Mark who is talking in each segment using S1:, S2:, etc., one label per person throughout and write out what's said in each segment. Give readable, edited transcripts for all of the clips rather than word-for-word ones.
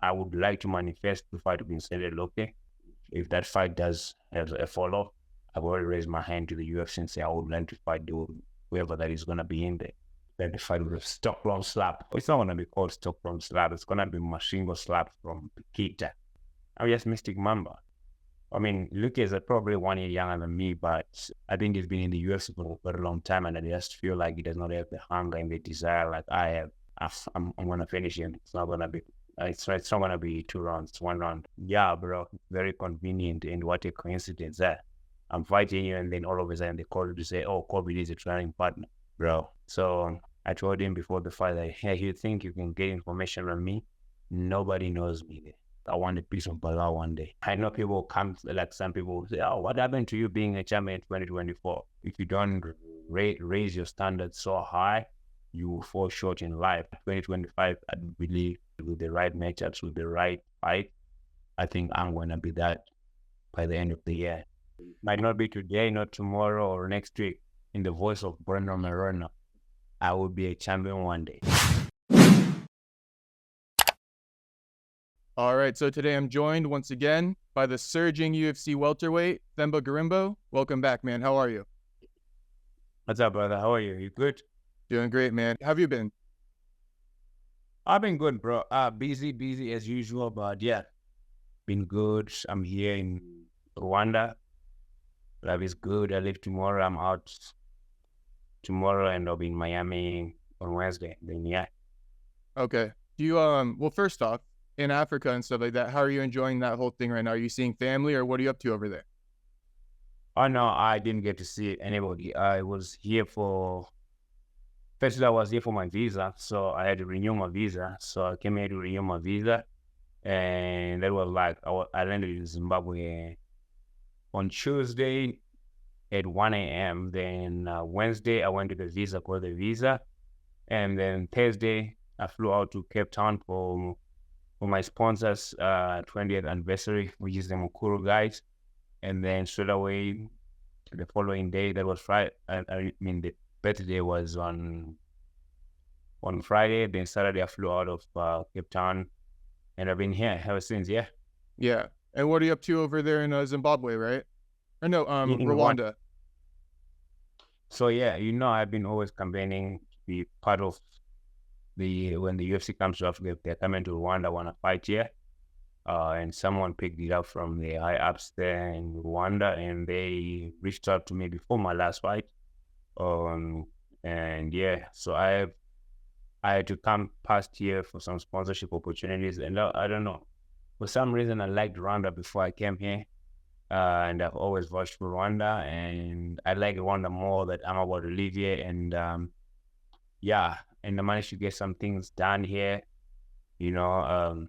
S1: I would like to manifest the fight with Vicente Luque. If that fight does have a follow, I've already raised my hand to the UFC and say I would like to fight whoever that is going to be in there. Then the fight with a Stockholm slap. It's not going to be called Stockholm slap. It's going to be Machine Gun slap from Kita. I'm just Mystic Mamba. I mean, Luque is probably 1 year younger than me, but I think he's been in the UFC for a very long time, and I just feel like he does not have the hunger and the desire like I have. I'm going to finish him. It's not going to be. It's not going to be 2 rounds. It's 1 round. Yeah, bro. Very convenient, and what a coincidence that I'm fighting you, and then all of a sudden they call you to say, "Oh, Colby is a training partner, bro." So I told him before the fight that, hey, you think you can get information on me? Nobody knows me. I want a piece of Belal one day. I know people come, like some people say, "Oh, what happened to you being a champion in 2024? If you don't raise your standards so high, you will fall short in life." 2025, I believe, with the right matchups, with the right fight, I think I'm going to be that by the end of the year. Might not be today, not tomorrow or next week. In the voice of Brandon Moreno, I will be a champion one day.
S2: All right, so today I'm joined once again by the surging UFC welterweight, Themba Gorimbo. Welcome back, man. How are you?
S1: What's up, brother? How are you? You good?
S2: Doing great, man. How have you been?
S1: I've been good, bro. Busy as usual, but yeah, been good. I'm here in Rwanda. Life is good. I leave tomorrow. I'm out tomorrow, and I'll be in Miami on Wednesday. Then yeah.
S2: Okay. Do you well, first off, in Africa and stuff like that, how are you enjoying that whole thing right now? Are you seeing family, or what are you up to over there?
S1: Oh no, I didn't get to see anybody. I was here firstly, I was here for my visa, so I had to renew my visa. So I came here to renew my visa, and that was like I landed in Zimbabwe on Tuesday at 1 a.m. Then Wednesday, I went to the visa, got the visa, and then Thursday, I flew out to Cape Town for my sponsor's 20th anniversary, which is the Mukuru guys. And then straight away, the following day, that was Friday. I mean, the birthday was on Friday. Then Saturday, I flew out of Cape Town, and I've been here ever since. Yeah.
S2: Yeah. And what are you up to over there in Zimbabwe, right? Or no, Rwanda.
S1: So yeah, I've been always campaigning to be part of when the UFC comes to Africa, they're coming to Rwanda, I want to fight here. And someone picked it up from the high ups there in Rwanda, and they reached out to me before my last fight. And yeah, so I had to come past here for some sponsorship opportunities, and I don't know, for some reason I liked Rwanda before I came here, and I've always vouched for Rwanda, and I like Rwanda more that I'm about to live here, and yeah. And I managed to get some things done here, the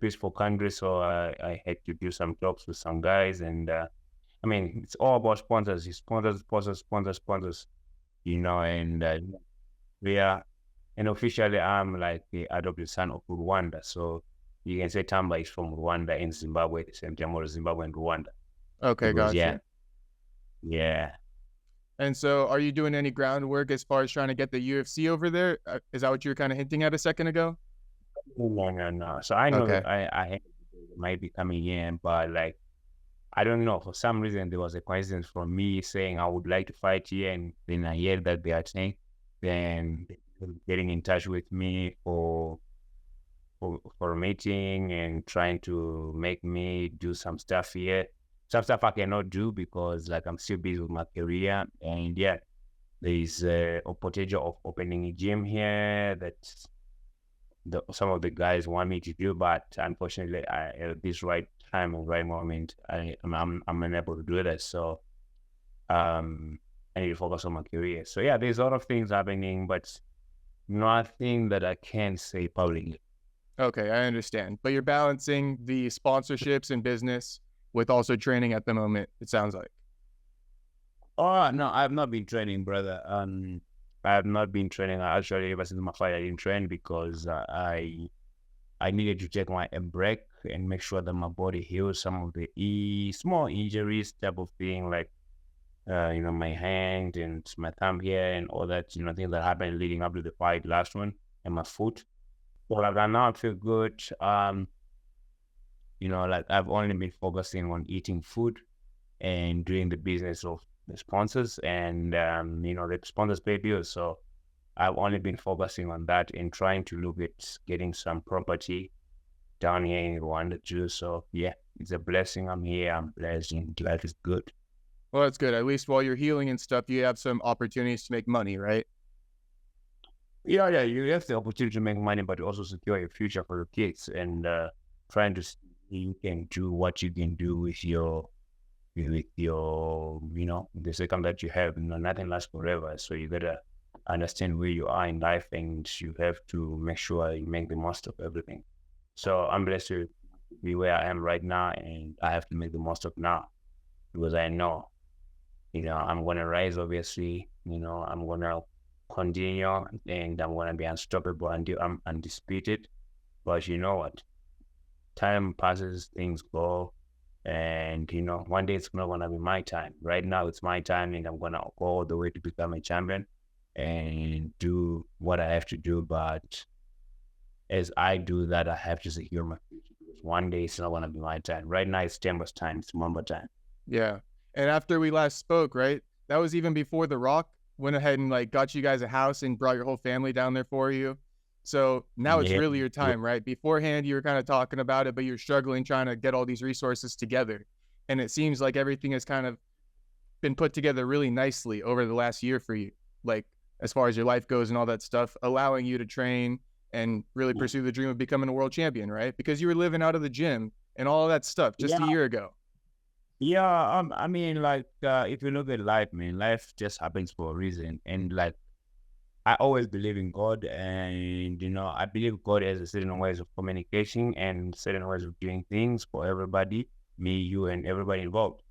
S1: peaceful country. So I had to do some talks with some guys, and I mean, it's all about sponsors, and yeah. And officially, I'm like the adopted son of Rwanda. So you can say Themba is from Rwanda and Zimbabwe at the same time, or Zimbabwe and Rwanda.
S2: Okay, gotcha.
S1: Yeah.
S2: And so are you doing any groundwork as far as trying to get the UFC over there? Is that what you were kind of hinting at a second ago?
S1: No. So I know that I might be coming in, but like, I don't know. For some reason, there was a coincidence from me saying I would like to fight here, and then I heard that they are saying, then getting in touch with me for a meeting and trying to make me do some stuff here. Some stuff I cannot do because like I'm still busy with my career, and yeah, there's a potential of opening a gym here that some of the guys want me to do, but unfortunately, at this right time and right moment, I'm unable to do that. So I need to focus on my career. So yeah, there's a lot of things happening, but nothing that I can say publicly.
S2: Okay, I understand. But you're balancing the sponsorships and business with also training at the moment, it sounds like.
S1: Oh, no, I have not been training, brother. I have not been training. Actually, ever since my fight, I didn't train because I needed to take a break and make sure that my body heals some of the small injuries type of thing, like, my hand and my thumb here and all that, things that happened leading up to the fight last one, and my foot. Well, like right now I feel good. Like I've only been focusing on eating food and doing the business of the sponsors, and the sponsors pay bills. So I've only been focusing on that and trying to look at getting some property down here in Rwanda too. So yeah, it's a blessing. I'm here. I'm blessed, and life is good.
S2: Well, that's good. At least while you're healing and stuff, you have some opportunities to make money, right?
S1: Yeah. You have the opportunity to make money, but also secure your future for your kids, and trying to see you can do what you can do with your the second that you have. Nothing lasts forever. So you gotta understand where you are in life, and you have to make sure you make the most of everything. So I'm blessed to be where I am right now, and I have to make the most of now because I know, I'm gonna rise. Obviously, I'm gonna continue, and I'm gonna be unstoppable until I'm undisputed. But you know what? Time passes, things go, and one day it's not gonna be my time. Right now, it's my time, and I'm gonna go all the way to become a champion and do what I have to do. But as I do that, I have to secure my future because one day it's not gonna be my time. Right now, it's Themba's time. It's Mamba time.
S2: Yeah. And after we last spoke, right? That was even before The Rock went ahead and like got you guys a house and brought your whole family down there for you. So now it's
S1: Yeah,
S2: really your time, right? Beforehand, you were kind of talking about it, but you're struggling trying to get all these resources together. And it seems like everything has kind of been put together really nicely over the last year for you, like as far as your life goes and all that stuff, allowing you to train and really pursue the dream of becoming a world champion, right? Because you were living out of the gym and all of that stuff just a
S1: yeah,
S2: year ago.
S1: yeah. I mean, like, if you look at life, man, life just happens for a reason, and like, I always believe in God, and I believe God has a certain ways of communication and certain ways of doing things for everybody, me, you, and everybody involved.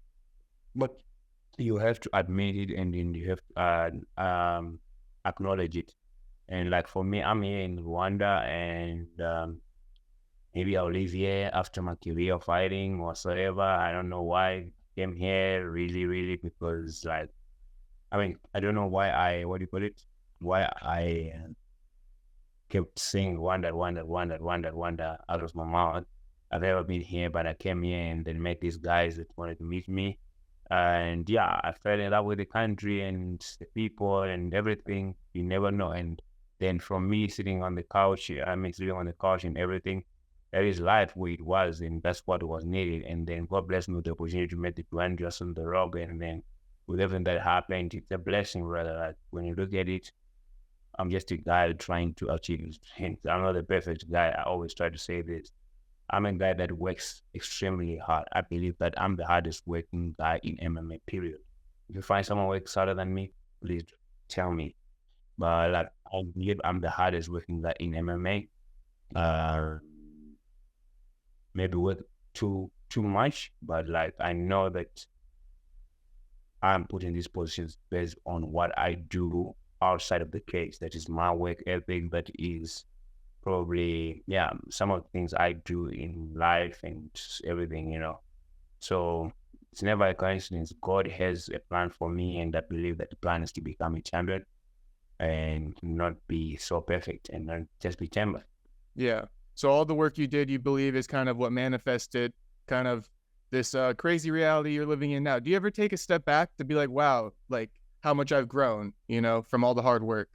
S1: But you have to admit it, and then you have to acknowledge it. And like for me, I'm here in Rwanda, and maybe I'll live here after my career fighting whatsoever. I don't know why I came here really, really, because like, I mean, I don't know why what do you call it? Why I kept saying Rwanda, Rwanda, Rwanda, Rwanda, Rwanda out of my mouth. I've never been here, but I came here and then met these guys that wanted to meet me. And yeah, I fell in love with the country and the people and everything. You never know. And then from me sitting on the couch, sitting on the couch and everything, that is life where it was, and that's what was needed. And then God bless me with the opportunity to meet the Grand just on the rock. And then with everything that happened, it's a blessing, brother. Like when you look at it, I'm just a guy trying to achieve things. I'm not the perfect guy. I always try to say this. I'm a guy that works extremely hard. I believe that I'm the hardest working guy in MMA, period. If you find someone works harder than me, please tell me. But like, I believe I'm the hardest working guy in MMA. Uh, Maybe work too much, but like I know that I'm put in these positions based on what I do outside of the cage. That is my work ethic. That is probably, yeah, some of the things I do in life and everything. So it's never a coincidence. God has a plan for me, and I believe that the plan is to become a champion and not be so perfect and not just be champion.
S2: Yeah. So all the work you did, you believe, is kind of what manifested kind of this crazy reality you're living in now. Do you ever take a step back to be like, wow, like how much I've grown, from all the hard work?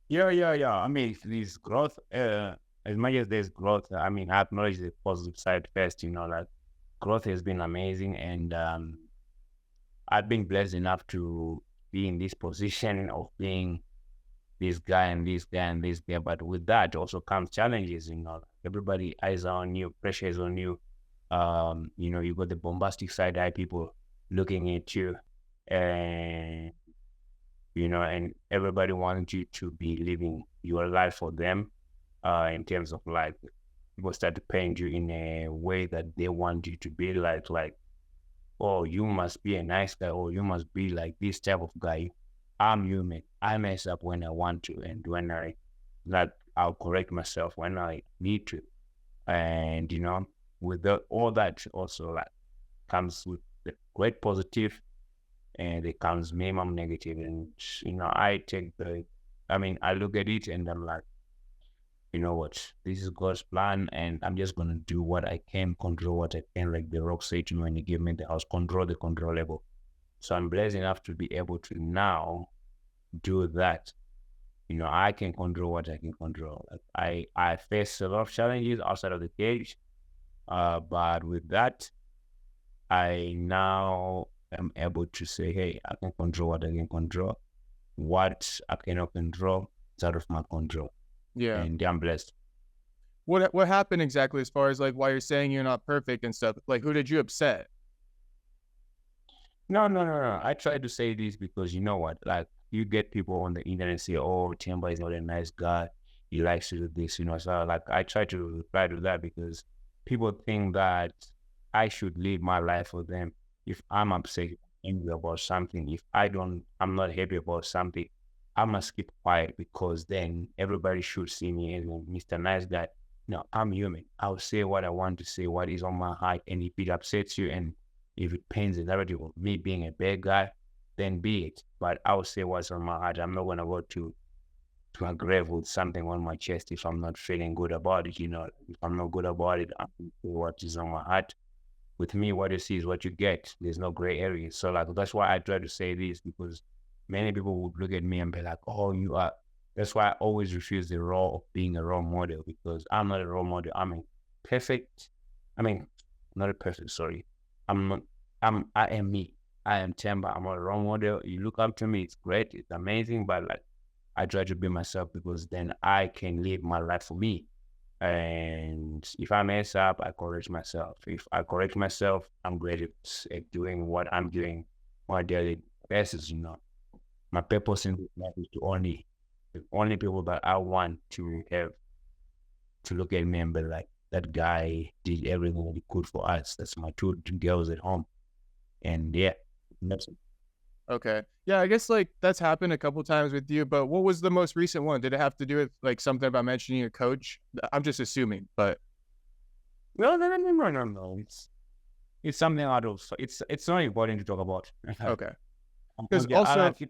S1: Yeah. I mean, there's growth. As much as there's growth, I mean, I acknowledge the positive side first. Like growth has been amazing, and I've been blessed enough to be in this position of being this guy and this guy and this guy. But with that also comes challenges. Everybody eyes are on you, pressure is on you. You got the bombastic side eye people looking at you, and and everybody wants you to be living your life for them. In terms of like, people start paying you in a way that they want you to be like, oh, you must be a nice guy, or you must be like this type of guy. I'm human. I mess up when I want to, and when I'll correct myself when I need to. And with all that also like comes with the great positive, and it comes minimum negative. And I take I look at it and I'm like, you know what, this is God's plan, and I'm just gonna do what I can, control what I can, like the Rock said to me when he gave me the house, control the controllable. So I'm blessed enough to be able to now do that. You know, I can control what I can control. Like I face a lot of challenges outside of the cage, but with that, I now am able to say, hey, I can control what I can control. What I cannot control is out of my control.
S2: Yeah.
S1: And I'm blessed.
S2: What happened exactly as far as like why you're saying you're not perfect and stuff? Like, who did you upset?
S1: No. I try to say this because you know what? Like, you get people on the internet say, oh, Themba is not a nice guy. He likes to do this, you know. So, like, I try to reply to that because people think that I should live my life for them. If I'm upset, angry about something, if I'm not happy about something, I must keep quiet because then everybody should see me as Mr. Nice Guy. No, I'm human. I'll say what I want to say, what is on my heart. And if it upsets you and if it paints the narrative of me being a bad guy, then be it. But I'll say what's on my heart. I'm not gonna go to a grave with something on my chest if I'm not feeling good about it. You know, if I'm not good about it, I'm gonna say what is on my heart. With me, what you see is what you get. There's no gray area. So like that's why I try to say this because many people would look at me and be like, "Oh, you are." That's why I always refuse the role of being a role model because I'm not a role model. I'm a perfect. I mean, not a perfect. Sorry, I'm not. I am me. I am Themba. I'm not a role model. You look up to me. It's great. It's amazing. But like, I try to be myself because then I can live my life for me. And if I mess up, I correct myself. If I correct myself, I'm great at doing what I'm doing on a daily basis, you know. My purpose in this life is to the only people that I want to have to look at me and be like, that guy did everything that he could for us. That's my two girls at home. And yeah, that's it.
S2: Okay. Yeah, I guess like that's happened a couple times with you, but what was the most recent one? Did it have to do with like something about mentioning a coach? I'm just assuming, but
S1: No. It's something out of it's not important to talk about.
S2: okay.
S1: I'm
S2: Because
S1: just, I
S2: also,
S1: like it.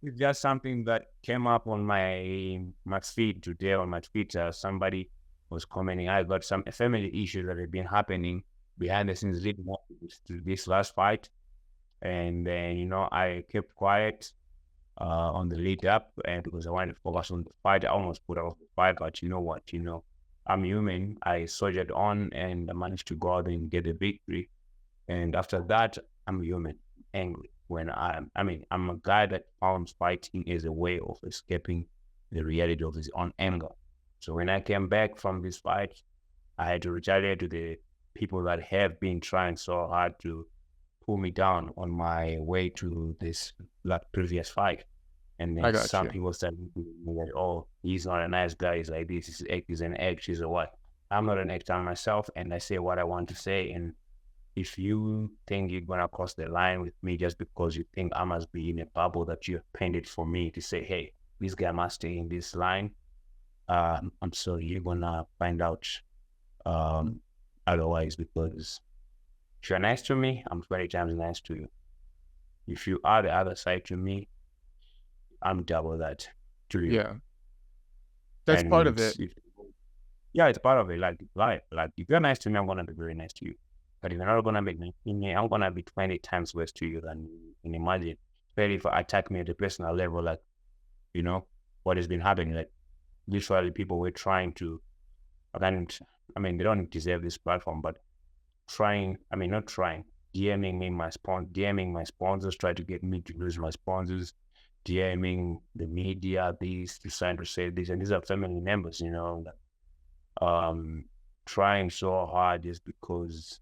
S1: It's just something that came up on my feed today on my Twitter. Somebody was commenting. I got some family issues that have been happening behind the scenes leading up to this last fight, and then you know I kept quiet on the lead up, and because I wanted to focus on the fight, I almost put off the fight. But you know what? You know, I'm human. I soldiered on, and I managed to go out and get the victory. And after that, I'm human, angry. When I'm a guy that found fighting as a way of escaping the reality of his own anger. So when I came back from this fight, I had to retaliate to the people that have been trying so hard to pull me down on my way to this previous fight. And
S2: I
S1: then
S2: got
S1: some
S2: you.
S1: people started thinking that, oh, he's not a nice guy. He's like this. He's an ex. He's a what? I'm not an ex myself, and I say what I want to say. And if you think you're gonna cross the line with me just because you think I must be in a bubble that you have painted for me to say, hey, this guy must stay in this line, I'm sorry, you're gonna find out otherwise because if you're nice to me, I'm 20 times nice to you. If you are the other side to me, I'm double that to you.
S2: Yeah, that's part of
S1: And
S2: it.
S1: yeah, it's part of it. Like life. Like if you're nice to me, I'm gonna be very nice to you. But if you're not gonna be nice to me, I'm gonna be 20 times worse to you than you can imagine. Especially if you attack me at a personal level, like you know what has been happening. Like literally, people were trying to. I mean, they don't deserve this platform, but trying. I mean, not trying. DMing my sponsors, try to get me to lose my sponsors. DMing the media, these trying to say this, and these are family members, you know. Um, trying so hard just because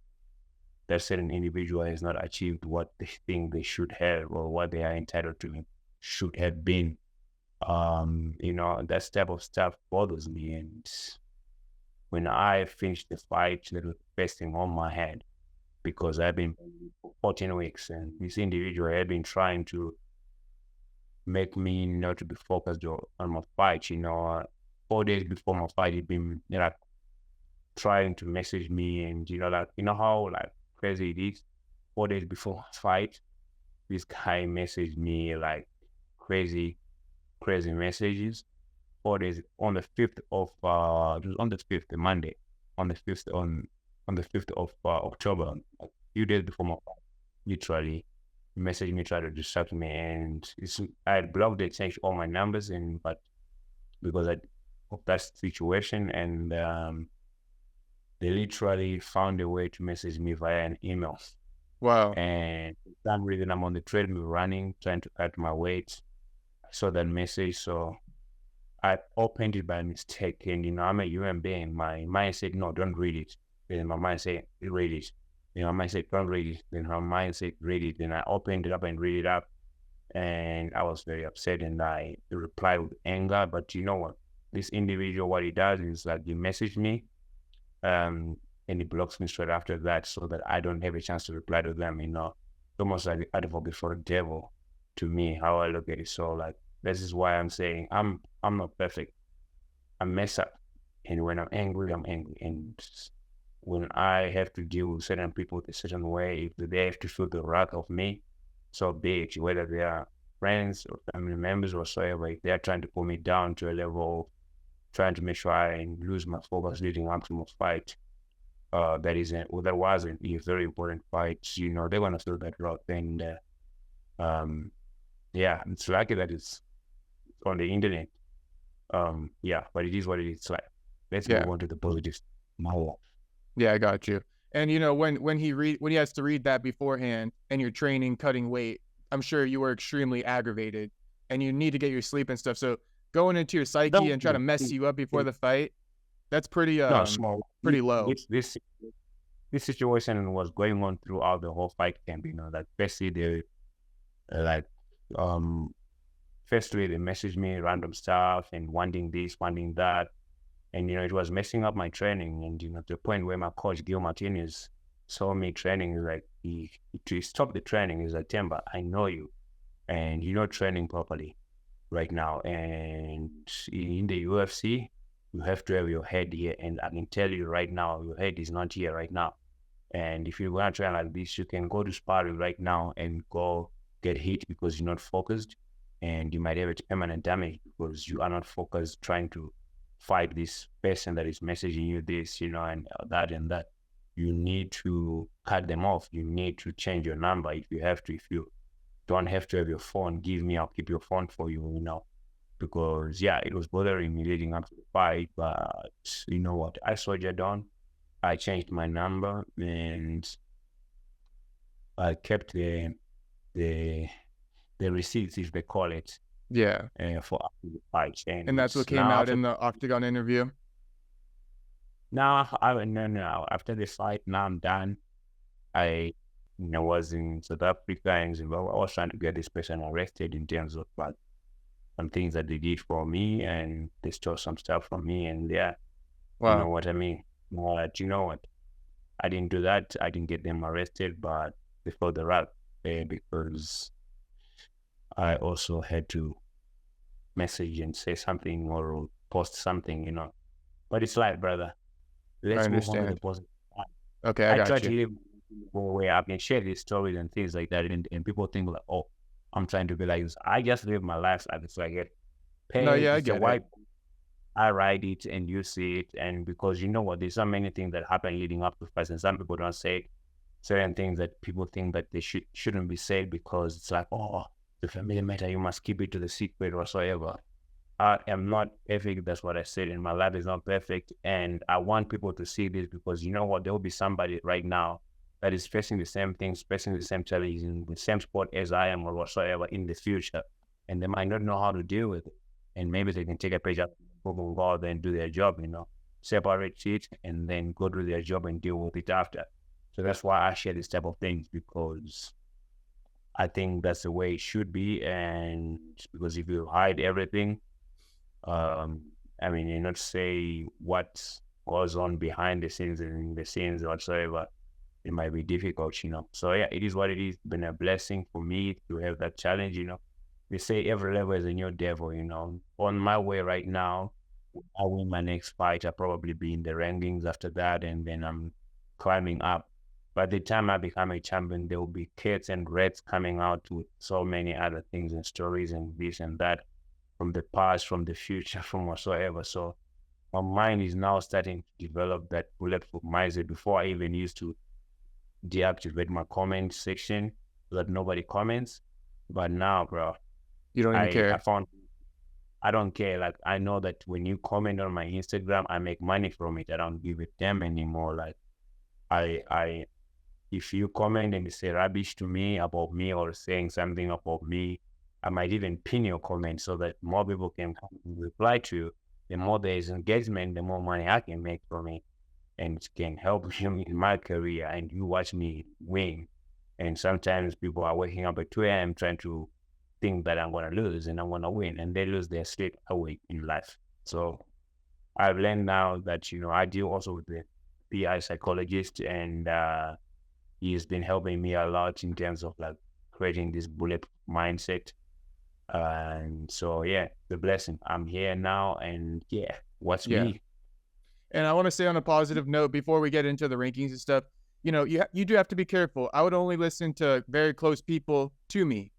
S1: that certain individual has not achieved what they think they should have or what they are entitled to should have been. You know, that type of stuff bothers me. And when I finished the fight, there was the best thing on my head because I've been for 14 weeks and this individual had been trying to make me not to be focused on my fight. You know, 4 days before my fight, he'd been like trying to message me, and you know, like you know how like crazy it is. 4 days before my fight, this guy messaged me like crazy messages, 4 days on the 5th of it was on the 5th, the Monday, on the 5th on the 5th of October, a few days before my fight, literally messaged me, tried to distract me, and I had blocked it, changed all my numbers, but because of that situation, and they literally found a way to message me via an email.
S2: Wow.
S1: And for some reason, I'm on the treadmill running, trying to cut my weight. I saw that message, so I opened it by mistake. And, I'm a human being. My mind said, no, don't read it. Then my mind said, read it. Then my mind said, don't read it. Then my mind said, read it. Then I opened it up and read it up. And I was very upset, and I replied with anger. But you know what? This individual, what he does is like, he messaged me, and he blocks me straight after that, so that I don't have a chance to reply to them. It's almost like the advocate for the devil to me, how I look at it. So like, this is why I'm saying I'm not perfect. I mess up, and when I'm angry, and when I have to deal with certain people a certain way, if they have to feel the wrath of me, so be it. Whether they are friends or family members or whatsoever, if they are trying to pull me down to a level, trying to make sure I lose my focus leading up to my fight, that was a very important fight. They're gonna feel that wrath, and yeah, it's lucky that it's on the internet. Yeah, but it is what it is. Like, let's move on to the positives. Malott.
S2: Yeah, I got you. And when he has to read that beforehand, and you're training cutting weight, I'm sure you were extremely aggravated, and you need to get your sleep and stuff. So going into your psyche and try to mess you up before the fight, that's pretty pretty low.
S1: This situation was going on throughout the whole fight camp. That basically they firstly they messaged me random stuff and wanting this, wanting that. And, it was messing up my training. And, to the point where my coach, Gil Martinez, saw me training. He's like, he stopped the training. He's like, Themba, I know you, and you're not training properly right now. And in the UFC, you have to have your head here. And I can tell you right now, your head is not here right now. And if you want to train like this, you can go to sparring right now and go get hit because you're not focused. And you might have permanent damage because you are not focused trying to fight this person that is messaging you this, and that and that. You need to cut them off. You need to change your number if you have to. If you don't have to have your phone, give me, I'll keep your phone for you, because yeah, it was bothering me leading up to the fight. But you know what? I soldiered on. I changed my number, and I kept the receipts, if they call it.
S2: Yeah.
S1: For the fight.
S2: And that's what came out in the Octagon interview?
S1: No, after the fight, now I'm done. I was in South Africa and Zimbabwe. I was trying to get this person arrested in terms of some things that they did for me, and they stole some stuff from me, and yeah, wow. You know what I mean? But you know what? I didn't do that. I didn't get them arrested, but they felt the wrath because I also had to message and say something or post something, But it's life, brother. Let's move on to the positive.
S2: Okay, I
S1: try to live where I can share these stories and things like that, and people think like, oh, I'm trying to be like this. I just live my life like it's like it.
S2: No, yeah, I get it.
S1: I write it and you see it, and because you know what, there's so many things that happen leading up to fights, and some people don't say certain things that people think that they shouldn't be said because it's like, oh, the family matter, you must keep it to the secret whatsoever. I am not perfect. That's what I said. And my life is not perfect. And I want people to see this because you know what? There will be somebody right now that is facing the same things, facing the same challenges in the same sport as I am or whatsoever in the future. And they might not know how to deal with it. And maybe they can take a page out and go out there and do their job, separate it and then go do their job and deal with it after. So that's why I share this type of things, because I think that's the way it should be. And because if you hide everything, you not say what goes on behind the scenes and in the scenes whatsoever, it might be difficult, So yeah, it is what it is. It's been a blessing for me to have that challenge, They say every level is a new devil, On my way right now, I win my next fight, I'll probably be in the rankings after that, and then I'm climbing up. By the time I become a champion, there will be kids and reds coming out with so many other things and stories and this and that. from the past, from the future, from whatsoever. So my mind is now starting to develop that bulletproof mindset. Before I even used to deactivate my comment section so that nobody comments. But now, bro,
S2: You don't even
S1: I
S2: care.
S1: found I don't care. Like, I know that when you comment on my Instagram, I make money from it. I don't give it them anymore. Like, if you comment and you say rubbish to me about me or saying something about me, I might even pin your comment so that more people can reply to you. The more there is engagement, the more money I can make from it, and it can help me in my career. And you watch me win. And sometimes people are waking up at 2 a.m. trying to think that I'm going to lose and I'm going to win, and they lose their sleep awake in life. So I've learned now that, I deal also with the PI psychologist, and he's been helping me a lot in terms of like creating this bullet mindset. And so, yeah, the blessing. I'm here now, and yeah, what's me?
S2: And I want to say on a positive note, before we get into the rankings and stuff, you do have to be careful. I would only listen to very close people to me,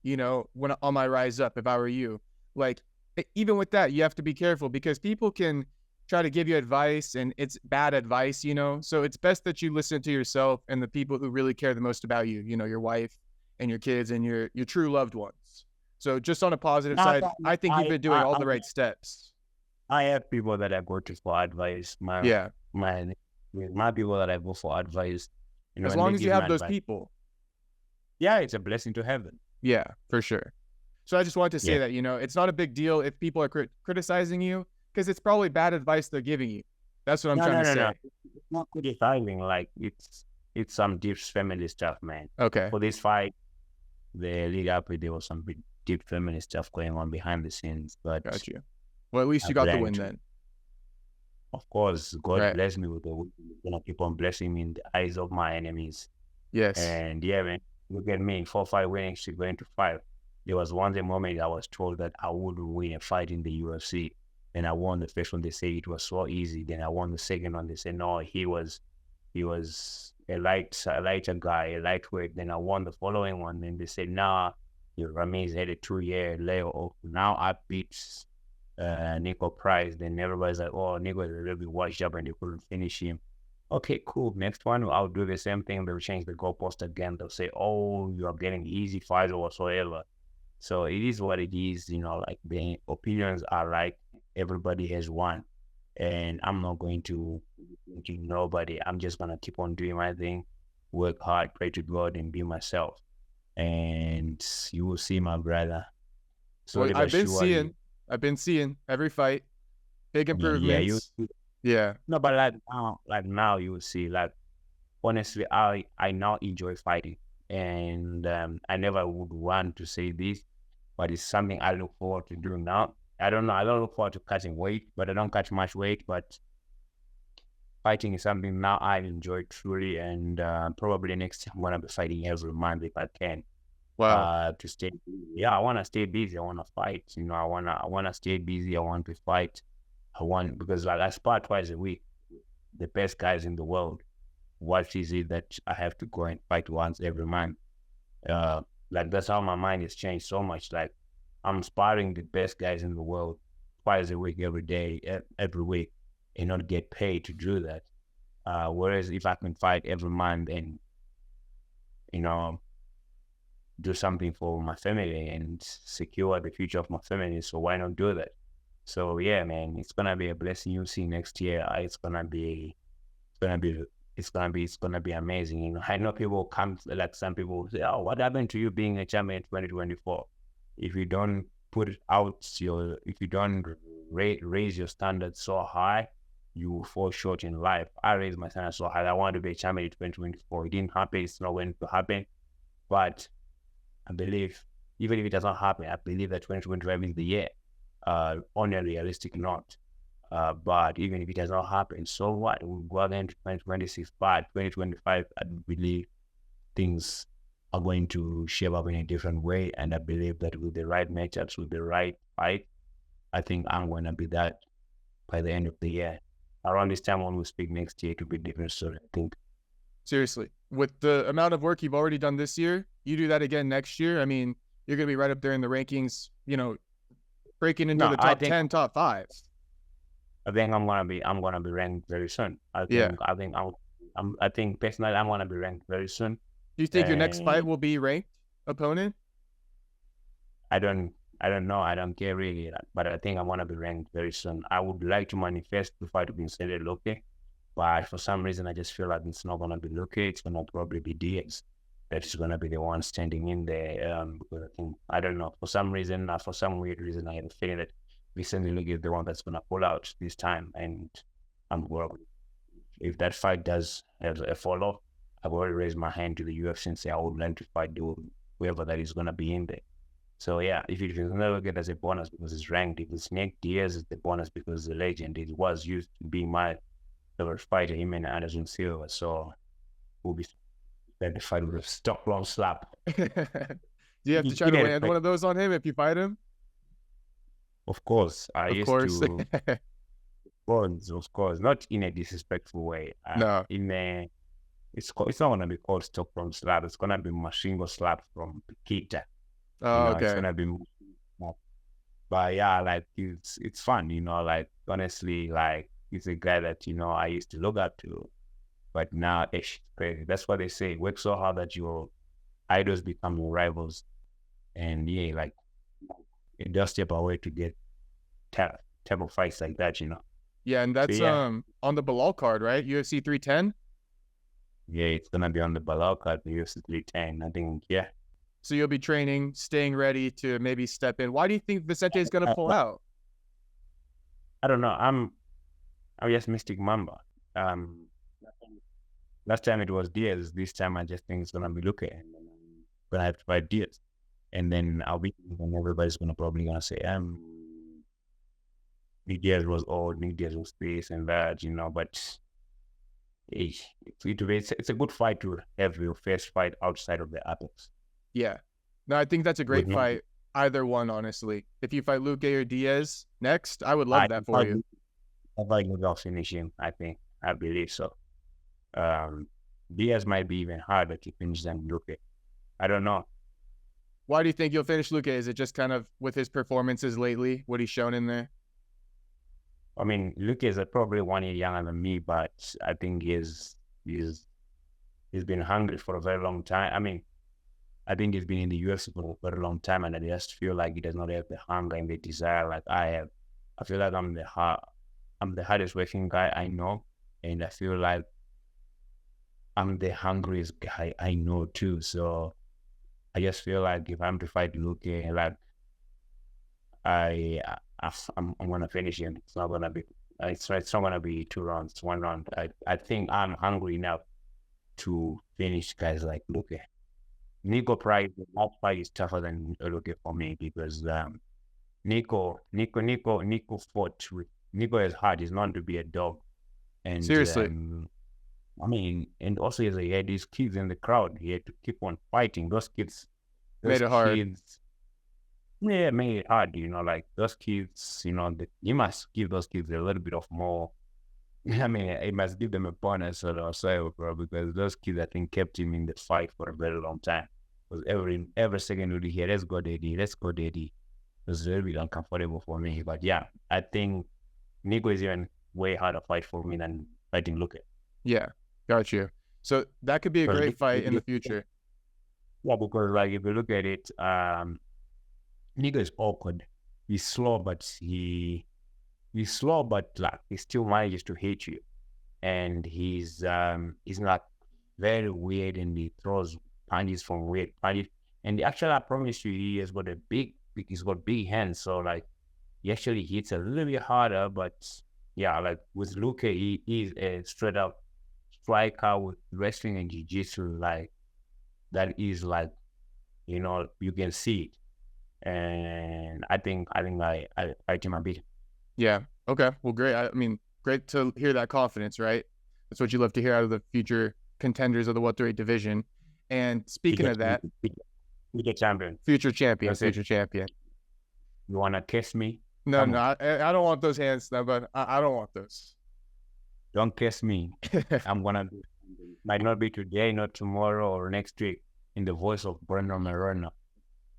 S2: when on my rise up, if I were you. Like, even with that, you have to be careful because people can try to give you advice and it's bad advice, So it's best that you listen to yourself and the people who really care the most about you, your wife and your kids and your true loved ones. So just on a positive side, I think you've been doing all the right steps.
S1: I have people that I go to for advice. My people that I go for advice.
S2: As long as you have those people.
S1: Yeah, it's a blessing to have them.
S2: Yeah, for sure. So I just wanted to say that, it's not a big deal if people are criticizing you because it's probably bad advice they're giving you. That's what I'm trying to say. No.
S1: It's not criticizing. Like, it's some deep family stuff, man.
S2: Okay.
S1: For this fight, the lead up, there was some deep family stuff going on behind the scenes. But
S2: got you. Well, at least you got the win then.
S1: Of course, God bless me with the win. He's gonna keep on blessing me in the eyes of my enemies.
S2: Yes.
S1: And yeah, man, look at me, 4-5 winning streak going to 5. There was once a moment I was told that I wouldn't win a fight in the UFC. And I won the first one. They say it was so easy. Then I won the second one. They said no, he was a lighter guy, a lightweight. Then I won the following one. Then they said, nah, Ramirez had a 2-year layoff. Now I beat Niko Price. Then everybody's like, oh, Niko is a little bit washed up and they couldn't finish him. Okay, cool. Next one, I'll do the same thing. They'll change the goalpost again. They'll say, oh, you are getting easy fights or whatsoever. So it is what it is, like the opinions are like everybody has one. And I'm not going to nobody. I'm just going to keep on doing my thing, work hard, pray to God, and be myself. And you will see, my brother.
S2: So well, I've been seeing every fight, big improvements. Yeah.
S1: No, but like now you will see, like, honestly, I now enjoy fighting. And I never would want to say this, but it's something I look forward to doing now. I don't look forward to cutting weight, but I don't cut much weight. But fighting is something now I enjoy truly, and probably next time I'm gonna be fighting every month if I can.
S2: Wow.
S1: To stay, I want to stay busy. I want to fight. I wanna stay busy. I want to fight. Because like I spar twice a week, the best guys in the world. What is it that I have to go and fight once every month? Like, that's how my mind has changed so much. Like, I'm sparring the best guys in the world twice a week, every day, every week, and not get paid to do that. Whereas if I can fight every month and, do something for my family and secure the future of my family, so why not do that? So yeah, man, it's gonna be a blessing. You'll see next year. It's gonna be amazing. I know people come, like some people say, oh, what happened to you being a champion in 2024? If you don't put it out, if you don't raise your standards so high, you will fall short in life. I raised my standards so high. I want to be a champion in 2024. It didn't happen. It's not going to happen. But I believe, even if it doesn't happen, I believe that 2025 is the year, on a realistic note. But even if it does not happen, so what? We'll go again to 2026, but 2025, I believe things are going to shape up in a different way. And I believe that with the right matchups, with the right fight, I think I'm going to be that by the end of the year. Around this time when we speak next year, it will be different story, I think.
S2: Seriously, with the amount of work you've already done this year, you do that again next year, I mean, you're going to be right up there in the rankings, breaking into
S1: No,
S2: the top 10, top 5.
S1: I think I'm gonna be ranked very soon.
S2: Yeah.
S1: I think personally I'm gonna be ranked very soon.
S2: Do you think your next fight
S1: And
S2: will be ranked opponent?
S1: I don't know. I don't care really, but I think I'm gonna be ranked very soon. I would like to manifest to fight Vicente Luque, but for some reason I just feel like it's not gonna be Luque. It's gonna probably be Diaz. That is gonna be the one standing in there. Because I don't know, for some reason, for some weird reason, I have a feeling that Vicente Luque is the one that's gonna pull out this time, and I'm worried. If that fight does have a follow, I've already raised my hand to the UFC and say I would like to fight whoever that is gonna be in there. So yeah, if it is never get as a bonus because it's ranked, if it's Nick Diaz, it's the bonus because the legend. It was used to be my favorite fighter, him and Anderson Silva. So we'll be spent the fight with a Stockholm slap.
S2: Do you have to try to land one of those on him if you fight him?
S1: Of course, I
S2: Of
S1: used
S2: course.
S1: to. Of course, not in a disrespectful way.
S2: No.
S1: It's not gonna be called Stockholm slap. It's gonna be Mashingo slap from Kita.
S2: Oh,
S1: It's
S2: okay.
S1: gonna be, but yeah, like it's fun, like honestly, like he's a guy that I used to look up to, but now it's crazy. That's what they say. Work so hard that your idols become your rivals, and yeah, like it does step away to get type of fights like that,
S2: Yeah, and that's
S1: So, yeah.
S2: on the Belal card, right? UFC 310.
S1: Yeah, it's gonna be on the Belal card, the UFC 310. I think, yeah.
S2: So you'll be training, staying ready to maybe step in. Why do you think Vicente is going to pull out?
S1: I don't know. I'm just Mystic Mamba. Last time it was Diaz. This time I just think it's gonna be Luque, and then I'm gonna have to fight Diaz, and then I'll be, and everybody's probably gonna say, Nick Diaz was old, Nick Diaz was this and that, but it's a good fight to have your first fight outside of the Apex.
S2: Yeah. No, I think that's a great fight. Either one, honestly. If you fight Luque or Diaz next, I would love that for you.
S1: I think I'll finish him. I believe so. Diaz might be even harder to finish than Luque. I don't know.
S2: Why do you think you'll finish Luque? Is it just kind of with his performances lately, what he's shown in there?
S1: I mean, Luque is probably 1 year younger than me, but I think he's been hungry for a very long time. I mean, I think he's been in the UFC for a very long time, and I just feel like he does not have the hunger and the desire like I have. I feel like I'm the hardest working guy I know, and I feel like I'm the hungriest guy I know too. So I just feel like if I'm to fight Luque, like I'm gonna finish him. It's not gonna be 2 rounds, it's 1 round. I think I'm hungry enough to finish guys like Luque. Niko Price, the last fight is tougher than Luque for me because Niko fought with Niko is hard. He's known to be a dog, and
S2: seriously,
S1: I mean, and also he had these kids in the crowd. He had to keep on fighting. Those kids
S2: made it hard.
S1: Yeah, made it hard. Like those kids. You must give those kids a little bit of more. I mean, it must give them a bonus or so, bro, because those kids, I think, kept him in the fight for a very long time. Because every second would hear, let's go, Daddy. It was a little bit uncomfortable for me. But yeah, I think Niko is even way harder fight for me than fighting Luque.
S2: Yeah, got you. So that could be a great fight in the future.
S1: Yeah, because like if you look at it, Niko is awkward. He's slow, but like he still manages to hit you, and he's not very weird, and he throws punches from weird punches. And actually, I promise you, he's got big hands, so like he actually hits a little bit harder. But yeah, like with Luque, he is a straight up striker with wrestling and jiu-jitsu, like that is like you can see it, and I think I fight him a bit.
S2: Yeah. Okay. Well, great. I mean, great to hear that confidence, right? That's what you love to hear out of the future contenders of the welterweight division. And speaking of that,
S1: future champion.
S2: Future champion.
S1: You want to kiss me?
S2: No, I don't want those hands, no, but I don't want those.
S1: Don't kiss me. I'm going to might not be today, not tomorrow or next week. In the voice of Brandon Moreno,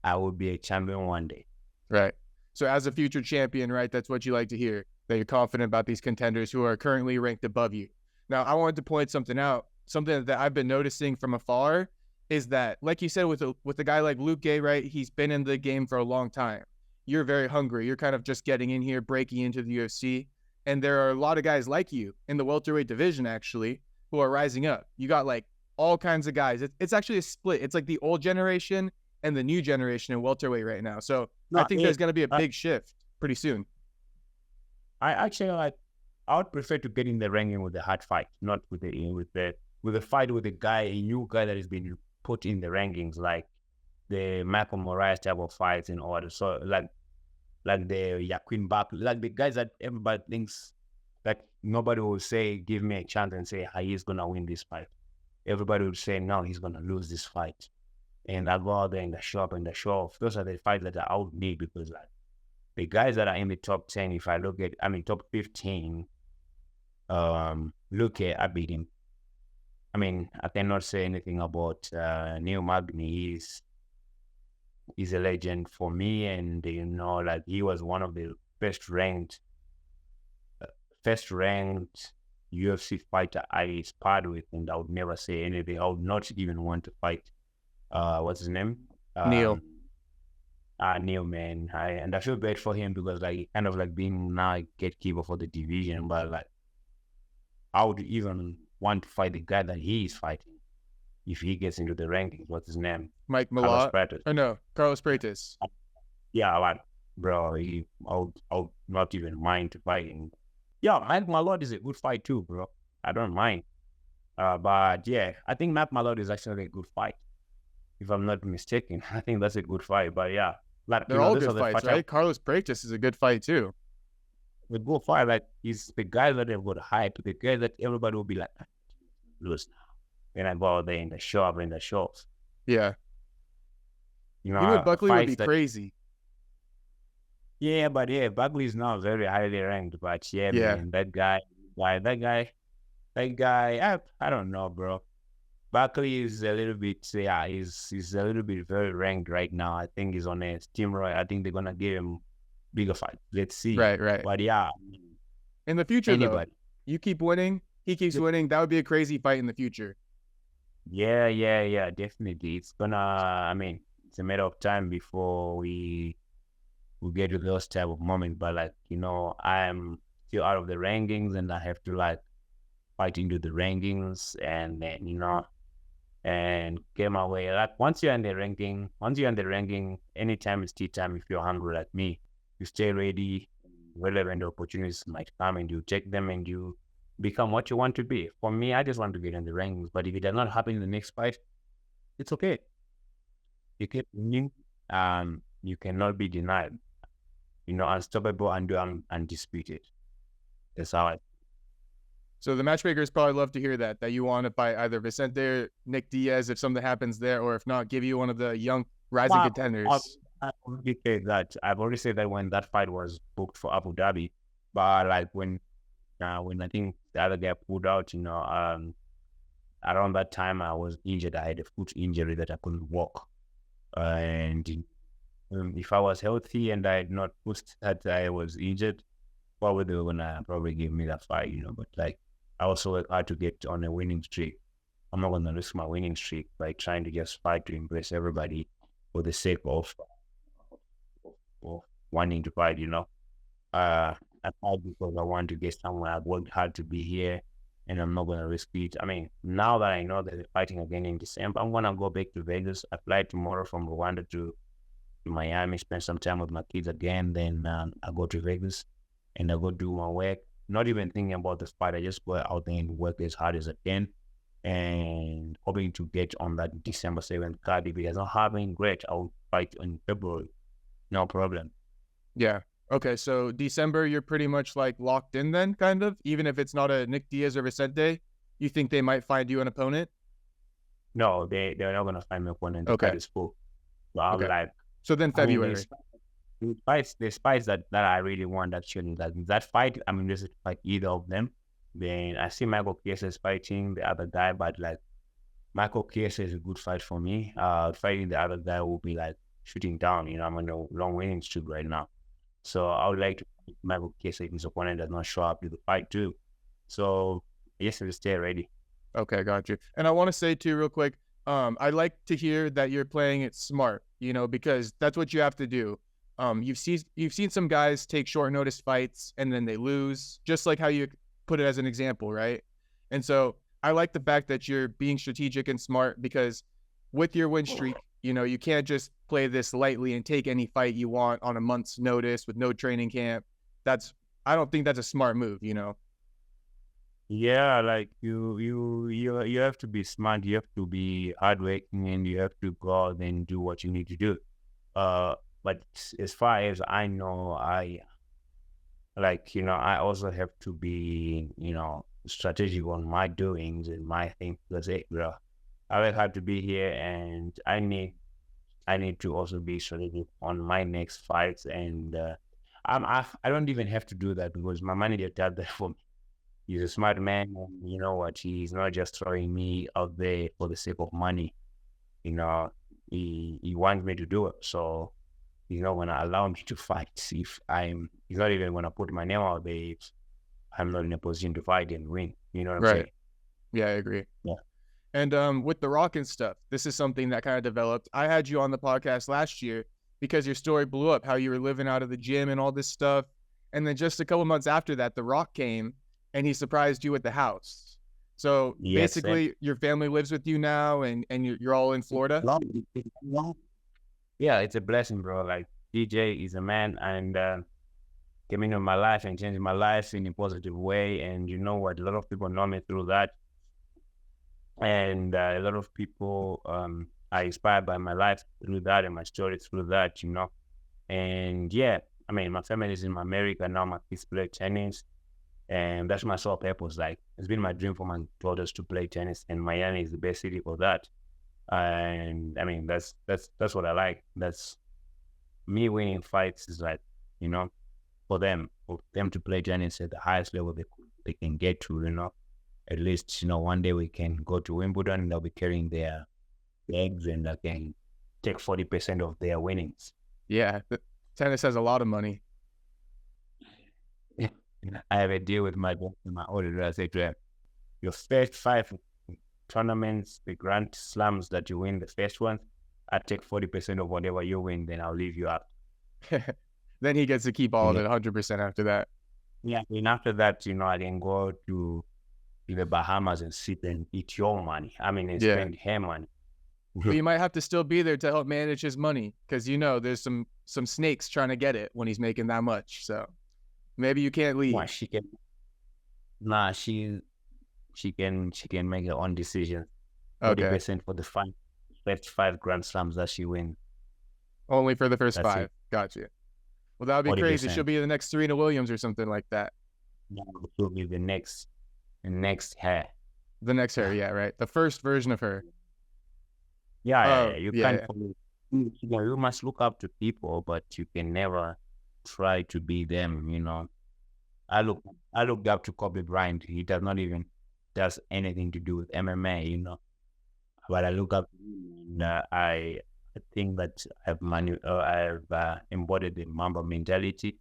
S1: I will be a champion one day.
S2: Right. So as a future champion, right, that's what you like to hear, that you're confident about these contenders who are currently ranked above you. Now, I wanted to point something out. Something that I've been noticing from afar is that, like you said, with a guy like Luque, right, he's been in the game for a long time. You're very hungry. You're kind of just getting in here, breaking into the UFC. And there are a lot of guys like you in the welterweight division, actually, who are rising up. You got like all kinds of guys. It's actually a split. It's like the old generation and the new generation in welterweight right now. So I think there's going to be a big shift pretty soon.
S1: I actually I would prefer to get in the ranking with the hard fight, not with the fight with a guy, a new guy that has been put in the rankings, like the Michael Moraes type of fights in order. So like the Joaquin Buckley, like the guys that everybody thinks that nobody will say, give me a chance and say, he's going to win this fight. Everybody would say, no, he's going to lose this fight. And I go out there in the shop and the show off. Those are the fights that I would need, because like the guys that are in the top 10, if I look at, top 15, look at, I beat him. I mean, I cannot say anything about Neil Magny. He's a legend for me, and like he was one of the first ranked UFC fighter I sparred with, and I would never say anything. I would not even want to fight. What's his name?
S2: Neil.
S1: Neil, man. I feel bad for him, because like kind of like being now a gatekeeper for the division, but like I would even want to fight the guy that he is fighting if he gets into the rankings. What's his name?
S2: Mike Malott? Oh no, Carlos Prates.
S1: Yeah, like, bro, I would not even mind fighting. Yeah, Mike Malott is a good fight too, bro. I don't mind. But yeah, I think Mike Malott is actually a good fight, if I'm not mistaken. I think that's a good fight. But yeah, like,
S2: they're all good fights, right? Carlos Prates is a good fight too.
S1: A good fight, like he's the guy that have got hype, the guy that everybody will be like, lose now. When I go out there in the shop,
S2: Yeah.
S1: You know,
S2: even Buckley would be crazy.
S1: Yeah, but yeah, Buckley is now very highly ranked. But yeah, man, that guy, I don't know, bro. Buckley is a little bit, he's a little bit very ranked right now. I think he's on a steamroll. I think they're gonna give him bigger fight. Let's see.
S2: Right.
S1: But yeah,
S2: in the future, though, you keep winning, he keeps winning. That would be a crazy fight in the future.
S1: Yeah, definitely. It's gonna. It's a matter of time before we get to those type of moments. But like, I'm still out of the rankings, and I have to like fight into the rankings, and then and get my way. Like once you're in the ranking, anytime is tea time. If you're hungry like me, you stay ready. Relevant opportunities might come, and you take them, and you become what you want to be. For me, I just want to get in the rankings. But if it does not happen in the next fight, it's okay. You keep winning. You cannot be denied. Unstoppable and undisputed. That's how I.
S2: So the matchmakers probably love to hear that you want to fight either Vicente or Nick Diaz if something happens there, or if not, give you one of the young rising contenders.
S1: I've already said that when that fight was booked for Abu Dhabi, but like when I think the other guy pulled out, around that time I was injured. I had a foot injury that I couldn't walk, and if I was healthy and I had not pushed that I was injured, probably they were gonna give me that fight, But like, I also work hard to get on a winning streak. I'm not gonna risk my winning streak by trying to just fight to impress everybody for the sake of wanting to fight, I fight because I want to get somewhere. I've worked hard to be here, and I'm not gonna risk it. Now that I know that they're fighting again in December, I'm gonna go back to Vegas. I fly tomorrow from Rwanda to Miami, spend some time with my kids again. Then I go to Vegas and I go do my work. Not even thinking about the fight. I just go out there and work as hard as I can, and hoping to get on that December 7th card. If it doesn't happen, great. I'll fight in February. No problem.
S2: Yeah. Okay. So December, you're pretty much like locked in then, kind of? Even if it's not a Nick Diaz or Vicente, you think they might find you an opponent?
S1: No, they're not going to find me an opponent.
S2: Okay.
S1: So I'm like...
S2: So then February.
S1: The fights that I really want, actually, that fight, just fight either of them. Then I see Michael Chiesa fighting the other guy, but like Michael Chiesa is a good fight for me. Fighting the other guy will be like shooting down. I'm on a long winning streak right now. So I would like to make a case if his opponent does not show up to the fight too. So yes, to stay ready.
S2: Okay, got you. And I want to say too, real quick, I like to hear that you're playing it smart, you know, because that's what you have to do. You've seen some guys take short notice fights and then they lose, just like how you put it as an example, right? And so I like the fact that you're being strategic and smart, because with your win streak, you know, you can't just play this lightly and take any fight you want on a month's notice with no training camp. I don't think that's a smart move, you know?
S1: Yeah, like you have to be smart, you have to be hardworking, and you have to go out and do what you need to do. But as far as I know, I also have to be, strategic on my doings and my things. Because bro, I will have to be here, and I need to also be strategic on my next fights. And I don't even have to do that because my manager does that for me. He's a smart man, and you know what? He's not just throwing me out there for the sake of money. You know, he wants me to do it. So he's not gonna allow me to fight he's not even gonna put my name out there if I'm not in a position to fight and win. You know what I'm
S2: Right.
S1: saying?
S2: Yeah, I agree.
S1: Yeah.
S2: And with the Rock and stuff, this is something that kind of developed. I had you on the podcast last year because your story blew up, how you were living out of the gym and all this stuff. And then just a couple months after that, the Rock came and he surprised you at the house. So
S1: Yes, sir.
S2: basically, your family lives with you now, and you're all in Florida.
S1: Yeah, it's a blessing, bro. Like DJ is a man, and came into my life and changed my life in a positive way. And you know what? A lot of people know me through that, and a lot of people are inspired by my life through that and my story through that. And yeah, I mean, my family is in America now. My kids play tennis, and that's my sole purpose. Like, it's been my dream for my daughters to play tennis, and Miami is the best city for that. And I mean, that's what I like. That's me winning fights is like, for them to play tennis at the highest level they can get to. At least, one day we can go to Wimbledon and they'll be carrying their bags and they can take 40% of their winnings.
S2: Yeah, tennis has a lot of money.
S1: I have a deal with my auditor. I say to him, your first 5 tournaments, the Grand Slams that you win, the first one, I take 40% of whatever you win, then I'll leave you out.
S2: Then he gets to keep all of it 100% after that.
S1: Yeah, and after that, I can go to the Bahamas and sit and eat your money. I mean, and spend her money.
S2: But you might have to still be there to help manage his money, because there's some snakes trying to get it when he's making that much. So maybe you can't leave.
S1: Well, she can make her own decision. 40% for the first 5 Grand Slams that she wins.
S2: Only for the first 5. Gotcha. Well, that would be 40%. Crazy. She'll be the next Serena Williams or something like that.
S1: Yeah, she'll be the next her.
S2: The next her, yeah, right. The first version of her.
S1: Yeah, you can't. You must look up to people, but you can never try to be them. I looked up to Colby Bryant. He does not even does anything to do with MMA, But I look up to him, and I think that I've embodied the Mamba mentality,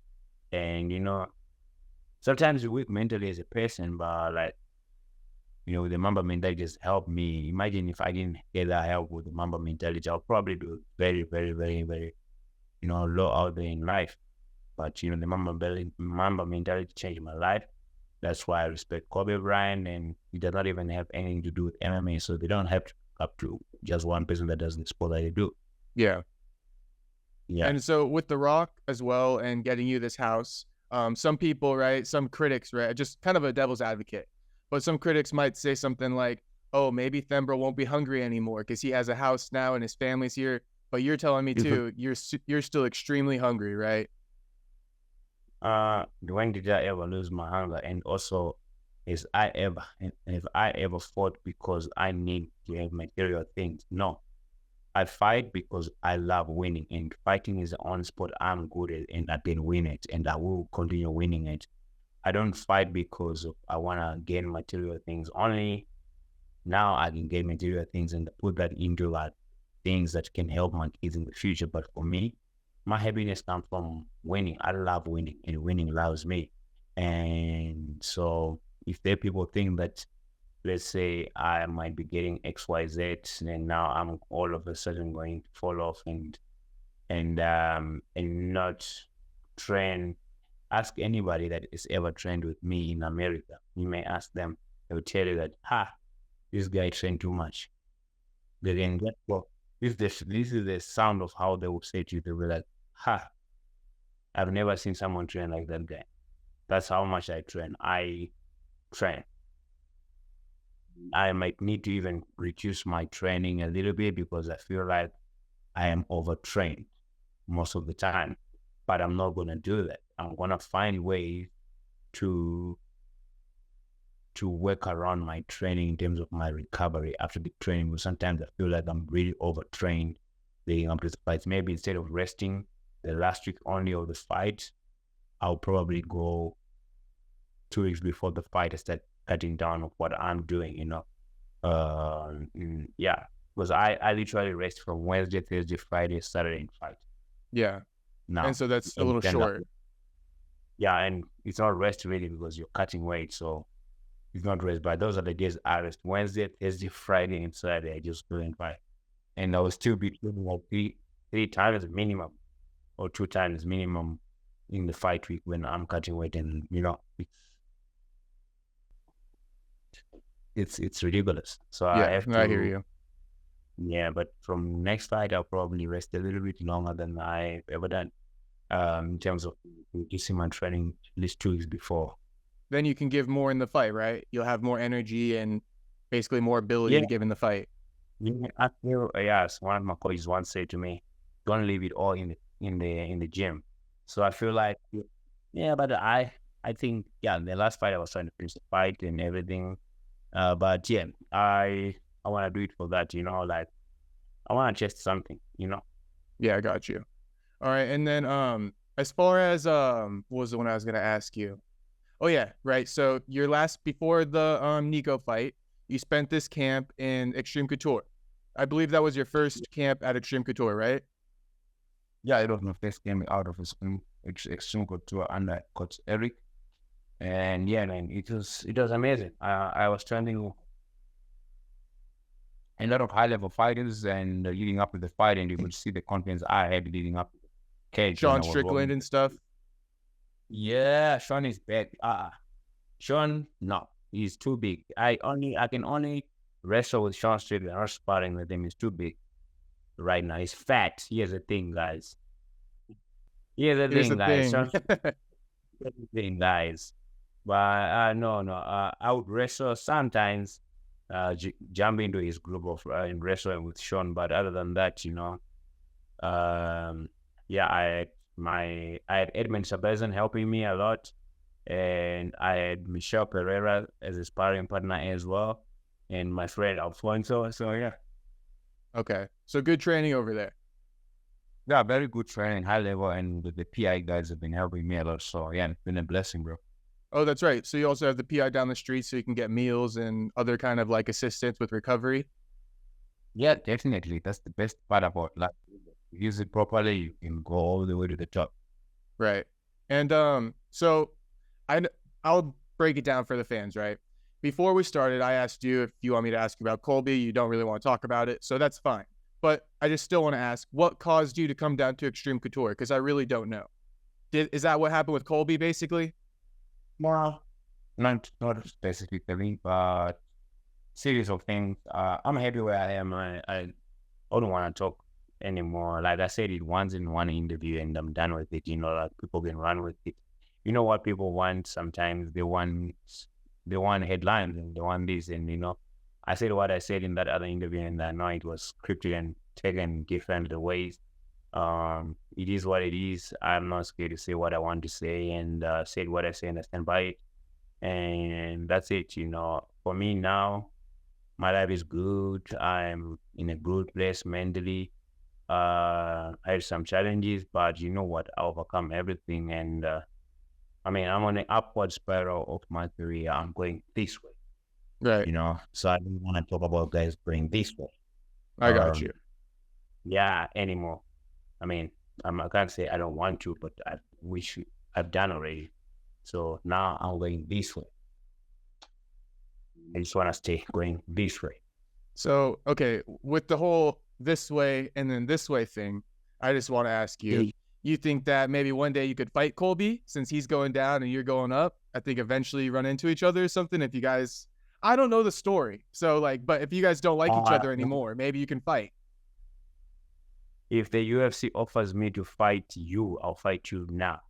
S1: and sometimes you're weak mentally as a person, but like, the Mamba mentality just helped me. Imagine if I didn't get that help with the Mamba mentality, I'll probably do very, very, very, very, low out there in life. But the Mamba mentality changed my life. That's why I respect Colby Bryant, and he does not even have anything to do with MMA, so they don't have to up to just one person that does the sport that they do.
S2: Yeah.
S1: Yeah.
S2: And so with The Rock as well, and getting you this house, some people, right, some critics, right, just kind of a devil's advocate, but some critics might say something like, oh, maybe Themba won't be hungry anymore because he has a house now and his family's here. But you're telling me too, you're still extremely hungry, right?
S1: When did I ever lose my hunger? And also, if I ever fought because I need to have material things? No. I fight because I love winning, and fighting is the only sport I'm good at, and I can win it, and I will continue winning it. I don't fight because I want to gain material things. Only now I can gain material things and put that into like things that can help my kids in the future. But for me, my happiness comes from winning. I love winning, and winning loves me. And so if there people think that, let's say I might be getting XYZ, and now I'm all of a sudden going to fall off and not train. Ask anybody that is ever trained with me in America. You may ask them, they will tell you that, this guy trained too much. They didn't get well. This is the sound of how they will say to you. They will be like, I've never seen someone train like that guy. That's how much I train. I train. I might need to even reduce my training a little bit because I feel like I am overtrained most of the time. But I'm not going to do that. I'm going to find ways to work around my training in terms of my recovery after the training. Because sometimes I feel like I'm really overtrained leading up to the fights. Maybe instead of resting the last week only of the fight, I'll probably go 2 weeks before the fight and start cutting down on what I'm doing, yeah, because I literally rest from Wednesday, Thursday, Friday, Saturday, and fight.
S2: Yeah.
S1: Now,
S2: and so that's a little short.
S1: Yeah, and it's not rest really because you're cutting weight, so it's not rest. But those are the days I rest: Wednesday, Thursday, Friday, and Saturday. I just go and fight, and I will still be training like three times minimum, or 2 times minimum in the fight week when I'm cutting weight, and it's ridiculous. So
S2: yeah, I hear you.
S1: Yeah, but from next fight, I'll probably rest a little bit longer than I've ever done. In terms of reducing my training at least 2 weeks before.
S2: Then you can give more in the fight, right? You'll have more energy and basically more ability to give in the fight.
S1: Yeah, I feel, yes, one of my coaches once said to me, "Don't leave it all in the gym." So I feel like, but I think, the last fight I was trying to finish the fight and everything. But yeah, I want to do it for that, like I want to test something,
S2: Yeah, I got you. All right, and then as far as what was the one I was gonna ask you? Oh yeah, right. So before the Niko fight, you spent this camp in Xtreme Couture. I believe that was your first camp at Xtreme Couture, right?
S1: Yeah, it was my first camp out of Xtreme Couture under Coach Eric. And yeah, man, it was amazing. I was training a lot of high level fighters, and leading up to the fight, and you could see the confidence I had leading up to the cage.
S2: Sean Strickland and stuff.
S1: Yeah, Sean is bad. Sean, no, he's too big. I can only wrestle with Sean Strickland or sparring with him. He's too big right now. He's fat. Here's the thing, guys. Here's the thing, guys. But no, I would wrestle sometimes, jump into his group of and wrestling with Sean. But other than that, I had Edmund Sabezan helping me a lot, and I had Michelle Pereira as a sparring partner as well, and my friend Alfonso. So yeah.
S2: Okay, so good training over there.
S1: Yeah, very good training, high level, and the PI guys have been helping me a lot. So yeah, it's been a blessing, bro.
S2: Oh, that's right. So you also have the PI down the street, so you can get meals and other kind of like assistance with recovery.
S1: Yeah, definitely. That's the best part about life. Use it properly, you can go all the way to the top.
S2: Right. And so I'll break it down for the fans, right? Before we started, I asked you if you want me to ask you about Colby. You don't really want to talk about it, so that's fine. But I just still want to ask, what caused you to come down to Xtreme Couture? Because I really don't know. Is that what happened with Colby, basically?
S1: Well, not specifically, but series of things. I'm happy where I am. I don't want to talk anymore. Like I said it once in one interview, and I'm done with it. Like people can run with it. You know what people want? Sometimes they want headlines and they want this, and I said what I said in that other interview, and I know it was scripted and taken different ways. It is what it is. I'm not scared to say what I want to say, and said what I say, and I stand by it. And that's it. For me now, my life is good. I'm in a good place mentally. I had some challenges, but you know what? I overcome everything, and I'm on an upward spiral of my career. I'm going this way,
S2: right?
S1: So I don't want to talk about guys going this way.
S2: I got you.
S1: Yeah, anymore. I can't say I don't want to, but I wish I've done already. So now I'm going this way. I just want to stay going this way.
S2: So, okay, with the whole this way and then this way thing, I just want to ask you, you think that maybe one day you could fight Colby since he's going down and you're going up? I think eventually you run into each other or something. If you guys, I don't know the story. So like, but if you guys don't like each other anymore, maybe you can fight.
S1: If the UFC offers me to fight you, I'll fight you now.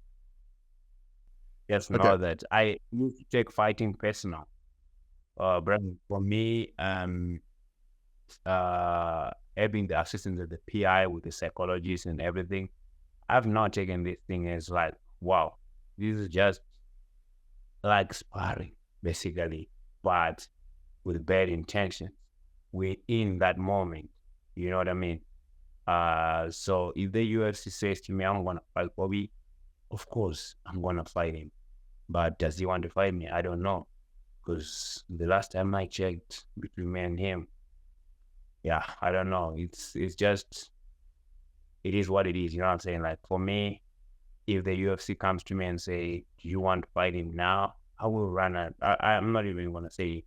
S1: Just know that I need to take fighting personal. Brother, for me, having the assistance of the PI with the psychologist and everything, I've not taken this thing as like, wow, this is just like sparring, basically, but with bad intentions within that moment. You know what I mean? So if the UFC says to me, I'm going to fight Bobby, of course, I'm going to fight him. But does he want to fight me? I don't know. Because the last time I checked between me and him, yeah, I don't know. It's just, it is what it is. You know what I'm saying? Like for me, if the UFC comes to me and say, do you want to fight him now? I will run it. I'm not even going to say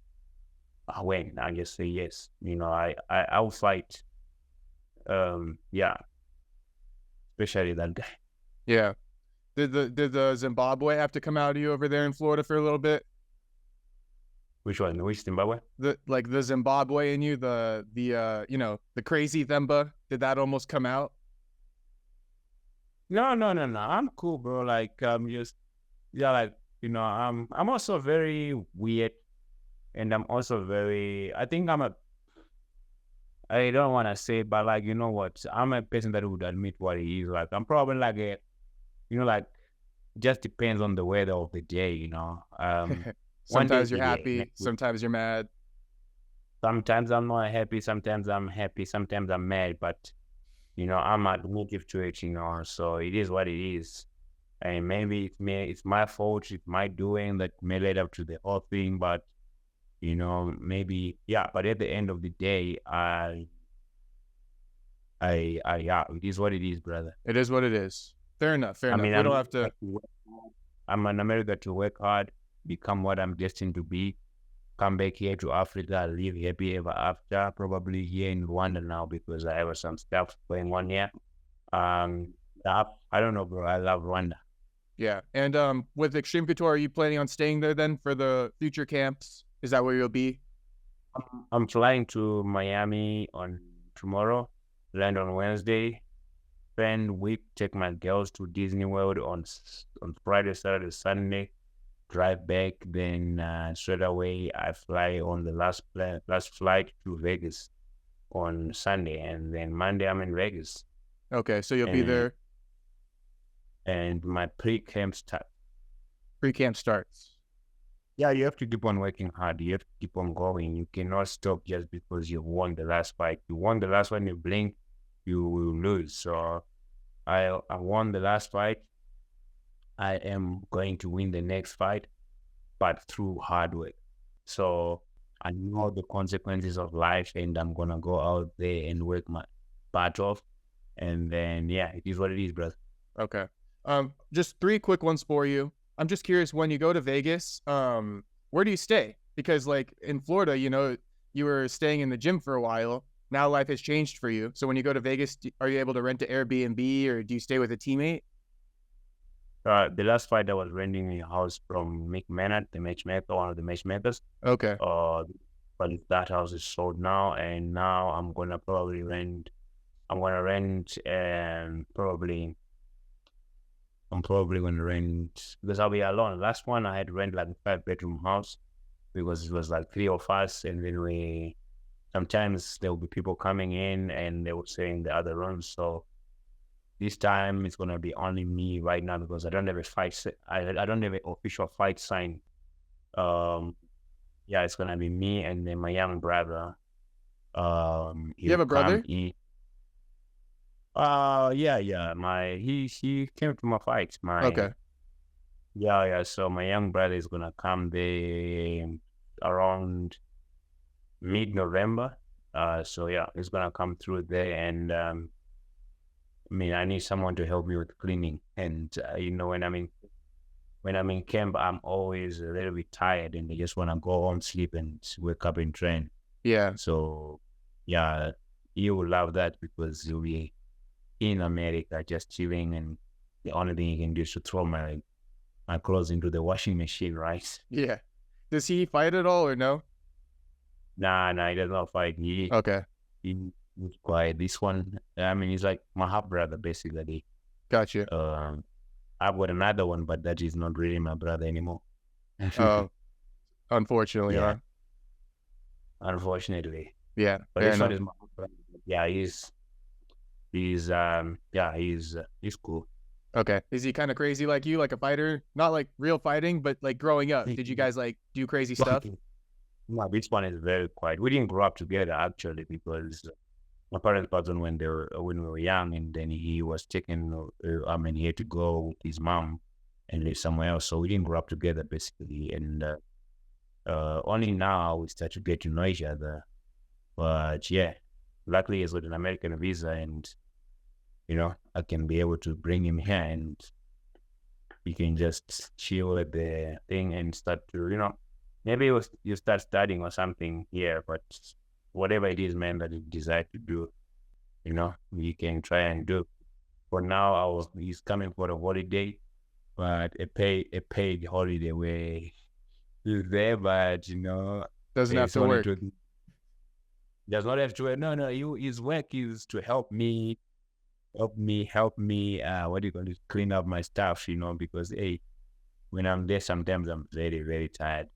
S1: when. I'll just say yes. You know, I'll fight. Yeah. Especially that guy.
S2: Yeah. Did the Zimbabwe have to come out of you over there in Florida for a little bit?
S1: Which one? Which Zimbabwe?
S2: The Zimbabwe in you, the crazy Themba. Did that almost come out?
S1: No. I'm cool, bro. Like just like I'm also very weird, and I'm also very. I think I don't want to say, but like you know what? I'm a person that would admit what he is. Like I'm probably like a, like just depends on the weather of the day.
S2: Sometimes you're happy, sometimes you're mad.
S1: Sometimes I'm not happy, sometimes I'm happy, sometimes I'm mad, but I'm admitted to it, so it is what it is. And maybe it's my fault, it's my doing that may lead up to the whole thing, but maybe but at the end of the day, it is what it is, brother.
S2: It is what it is. Fair enough. We don't have to.
S1: I'm in America to work hard, become what I'm destined to be, come back here to Africa, live happy ever after, probably here in Rwanda now because I have some stuff going on here. I don't know, bro. I love Rwanda.
S2: Yeah. And with Xtreme Couture, are you planning on staying there then for the future camps? Is that where you'll be?
S1: I'm flying to Miami on tomorrow, land on Wednesday, spend week, take my girls to Disney World on Friday, Saturday, Sunday, drive back, then straight away I fly on the last flight to Vegas on Sunday, and then Monday I'm in Vegas.
S2: Okay, so you'll be there.
S1: And my pre-camp starts.
S2: Pre-camp starts.
S1: Yeah, you have to keep on working hard. You have to keep on going. You cannot stop just because you won the last fight. You won the last one, you blink, you will lose. So I won the last fight. I am going to win the next fight, but through hard work. So I know the consequences of life, and I'm going to go out there and work my butt off. And then, it is what it is, brother.
S2: Okay. Just 3 quick ones for you. I'm just curious, when you go to Vegas, where do you stay? Because like in Florida, you were staying in the gym for a while. Now life has changed for you. So when you go to Vegas, are you able to rent an Airbnb or do you stay with a teammate?
S1: The last fight I was renting a house from Nick Manfests, the matchmaker, one of the matchmakers.
S2: Okay.
S1: But that house is sold now, and now I'm gonna rent I'm probably gonna rent because I'll be alone. Last one I had to rent like a 5-bedroom house because it was like 3 of us, and then sometimes there will be people coming in and they will stay in the other rooms. So this time it's gonna be only me right now because I don't have a fight. I don't have an official fight sign. It's gonna be me and then my young brother.
S2: You have a brother?
S1: He came to my fight.
S2: Okay.
S1: So my young brother is gonna come there around mid-November. He's gonna come through there, and mean, I need someone to help me with cleaning. And, when I'm in camp, I'm always a little bit tired and I just want to go home, sleep, and wake up and train.
S2: Yeah.
S1: So, yeah, you will love that because you'll be in America just chilling, and the only thing you can do is to throw my clothes into the washing machine, right?
S2: Yeah. Does he fight at all or no?
S1: Nah, he does not fight. He's quiet. This one, I mean, he's like my half brother, basically.
S2: Gotcha.
S1: I've got another one, but that is not really my brother anymore.
S2: Unfortunately,
S1: yeah.
S2: huh?
S1: Unfortunately.
S2: Yeah.
S1: But this one is my brother. Yeah, he's cool.
S2: Okay. Is he kind of crazy like you, like a fighter? Not like real fighting, but like growing up. Did you guys like do crazy stuff?
S1: No, this one is very quiet. We didn't grow up together actually because my parents passed on when we were young, and then he was taken. He had to go with his mom and live somewhere else. So we didn't grow up together basically, and only now we start to get to know each other. But yeah, luckily he's with an American visa, and I can be able to bring him here, and he can just chill at the thing and start to maybe you start studying or something here, but whatever it is, man, that you decide to do, we can try and do. For now, he's coming for a holiday, but a paid holiday where he's there, but
S2: doesn't have to work.
S1: Does not have to work. No. His work is to help me. What do you call it? Clean up my stuff, because hey, when I'm there, sometimes I'm very, very tired.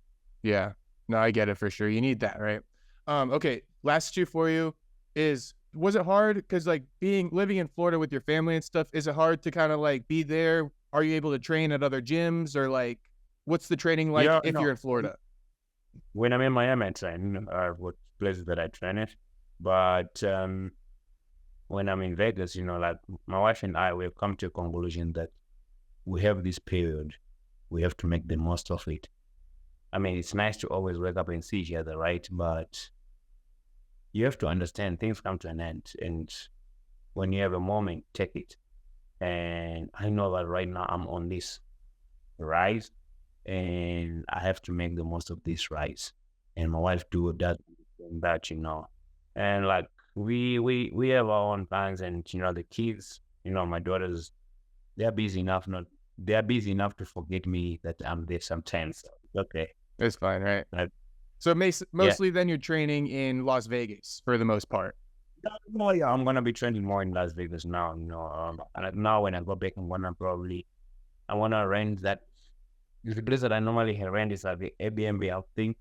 S2: Yeah. No, I get it for sure. You need that, right? Okay. Last two for you was it hard? Because like living in Florida with your family and stuff, is it hard to kind of like be there? Are you able to train at other gyms, or like what's the training like if you're in Florida?
S1: When I'm in Miami, I train what places that I train at. But when I'm in Vegas, like my wife and I, we've come to a conclusion that we have this period. We have to make the most of it. I mean, it's nice to always wake up and see each other, right? But you have to understand things come to an end. And when you have a moment, take it. And I know that right now I'm on this rise, and I have to make the most of this rise. And my wife does that, And like we have our own plans, and the kids, my daughters, they're busy enough to forget me that I'm there sometimes. Okay,
S2: it's fine, right? So mostly then you're training in Las Vegas for the most part.
S1: No, yeah, I'm gonna be training more in Las Vegas now. And now when I go back, I wanna rent that. The place that I normally rent is like the Airbnb thing,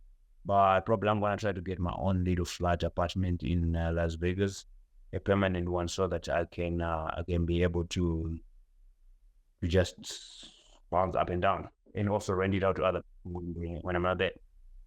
S1: but probably I'm gonna try to get my own little flat apartment in Las Vegas, a permanent one, so that I can be able to just bounce up and down, and also rent it out to other people when I'm not there.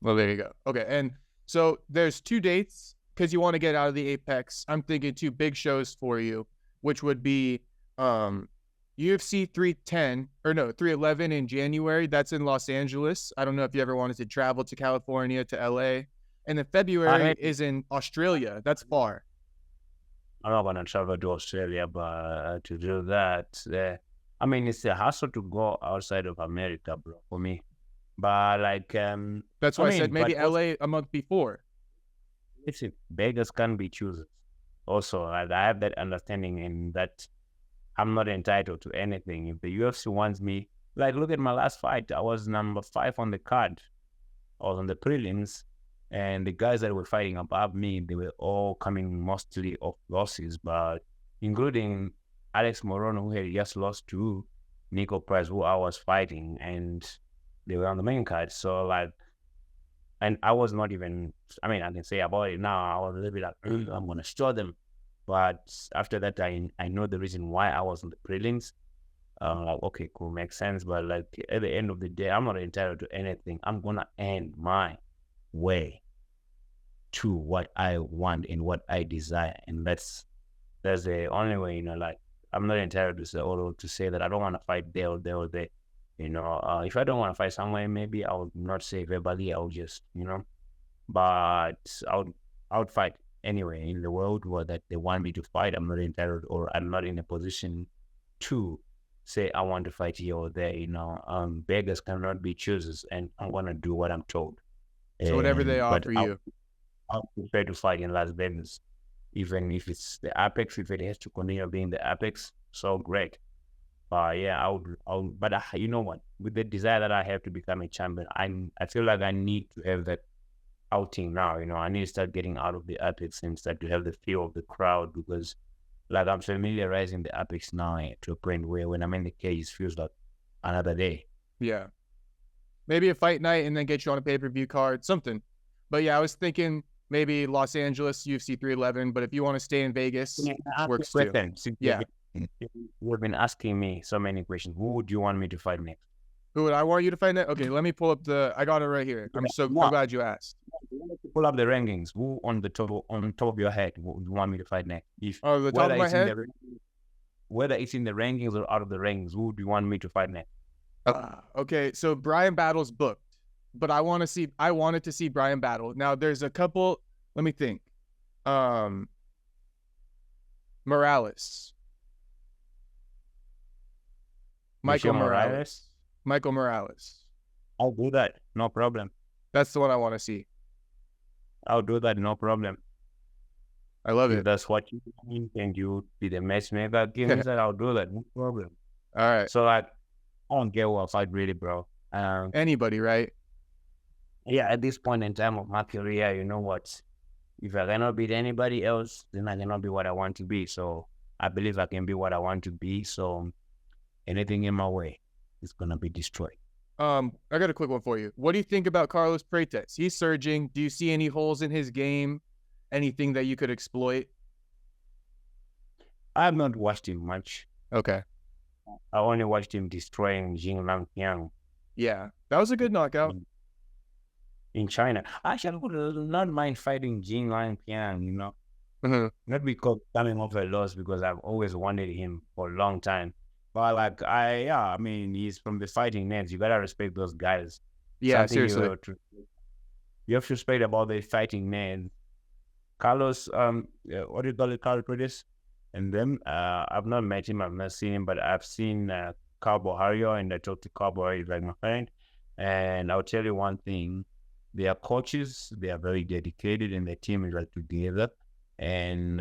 S2: Well, there you go. Okay, and so there's 2 dates because you want to get out of the Apex. I'm thinking 2 big shows for you, which would be UFC 311 in January. That's in Los Angeles. I don't know if you ever wanted to travel to California, to LA. And then February is in Australia. That's far.
S1: I'm not gonna travel to Australia, but to do that, I mean, it's a hassle to go outside of America, bro, for me. But like,
S2: that's why I said maybe LA a month before.
S1: Listen, beggars can be choosers. Also, I have that understanding in that I'm not entitled to anything. If the UFC wants me, like, look at my last fight. I was number 5 on the card. I was on the prelims, and the guys that were fighting above me, they were all coming mostly off losses, but including Alex Morono, who had just lost to Niko Price, who I was fighting, and they were on the main card. So like, and I was not even, I mean, I can say about it now, I was a little bit like, I'm going to show them. But after that, I know the reason why I was on the prelims. Like, okay, cool, makes sense. But like, at the end of the day, I'm not entitled to anything. I'm going to end my way to what I want and what I desire. And that's the only way, like, I'm not entitled to say that I don't want to fight there or there or there. If I don't want to fight somewhere, maybe I would not say verbally. I would just, but I would fight anywhere in the world where that they want me to fight, I'm not entitled, or I'm not in a position to say I want to fight here or there. Beggars cannot be choosers, and I'm gonna do what I'm told.
S2: So whatever they
S1: But
S2: offer you.
S1: I'll prefer to fight in Las Vegas, even if it's the apex. If it has to continue being the apex, so great. Yeah, but you know what? With the desire that I have to become a champion, I feel like I need to have that outing now. I need to start getting out of the apex and start to have the feel of the crowd, because like I'm familiarizing the apex now to a point where when I'm in the cage, it feels like another day.
S2: Yeah. Maybe a fight night and then get you on a pay-per-view card, something. But yeah, I was thinking maybe Los Angeles, UFC 311, but if you want to stay in Vegas, works too. Yeah.
S1: You've been asking me so many questions. Who would you want me to fight next?
S2: Who would I want you to fight next? Okay, let me pull up I got it right here. I'm glad you asked.
S1: Pull up the rankings. Who on top of your head would you want me to fight next?
S2: The top of my head?
S1: Whether it's in the rankings or out of the rankings, who do you want me to fight next?
S2: Okay, so Brian Battle's booked, but I wanted to see Brian Battle. Now there's a couple, let me think. Morales. Michael Morales.
S1: I'll do that, no problem.
S2: That's the one I want to see.
S1: I'll do that, no problem.
S2: I love it.
S1: That's what you mean, and you be the matchmaker. Give me that, I'll do that, no problem.
S2: All right.
S1: So I don't get what fight really, bro.
S2: Anybody, right?
S1: Yeah, at this point in time of my career, you know what? If I cannot beat anybody else, then I cannot be what I want to be. So I believe I can be what I want to be. So anything in my way is gonna be destroyed.
S2: I got a quick one for you. What do you think about Carlos Prates? He's surging. Do you see any holes in his game? Anything that you could exploit?
S1: I have not watched him much.
S2: Okay.
S1: I only watched him destroying Jing Langpiang.
S2: Yeah, that was a good knockout.
S1: In China. Actually, I would not mind fighting Jing Langpiang, Not because coming off a loss, because I've always wanted him for a long time. But he's from the fighting names. You gotta respect those guys.
S2: Yeah, seriously.
S1: You have to respect about the fighting names. Carlos, what do you call it, Carlos Prates? And then I've not met him, I've not seen him, but I've seen Cabo Hario, and I talked to Cabo, he's like my friend. And I'll tell you one thing, their coaches, they are very dedicated, and their team is like together. And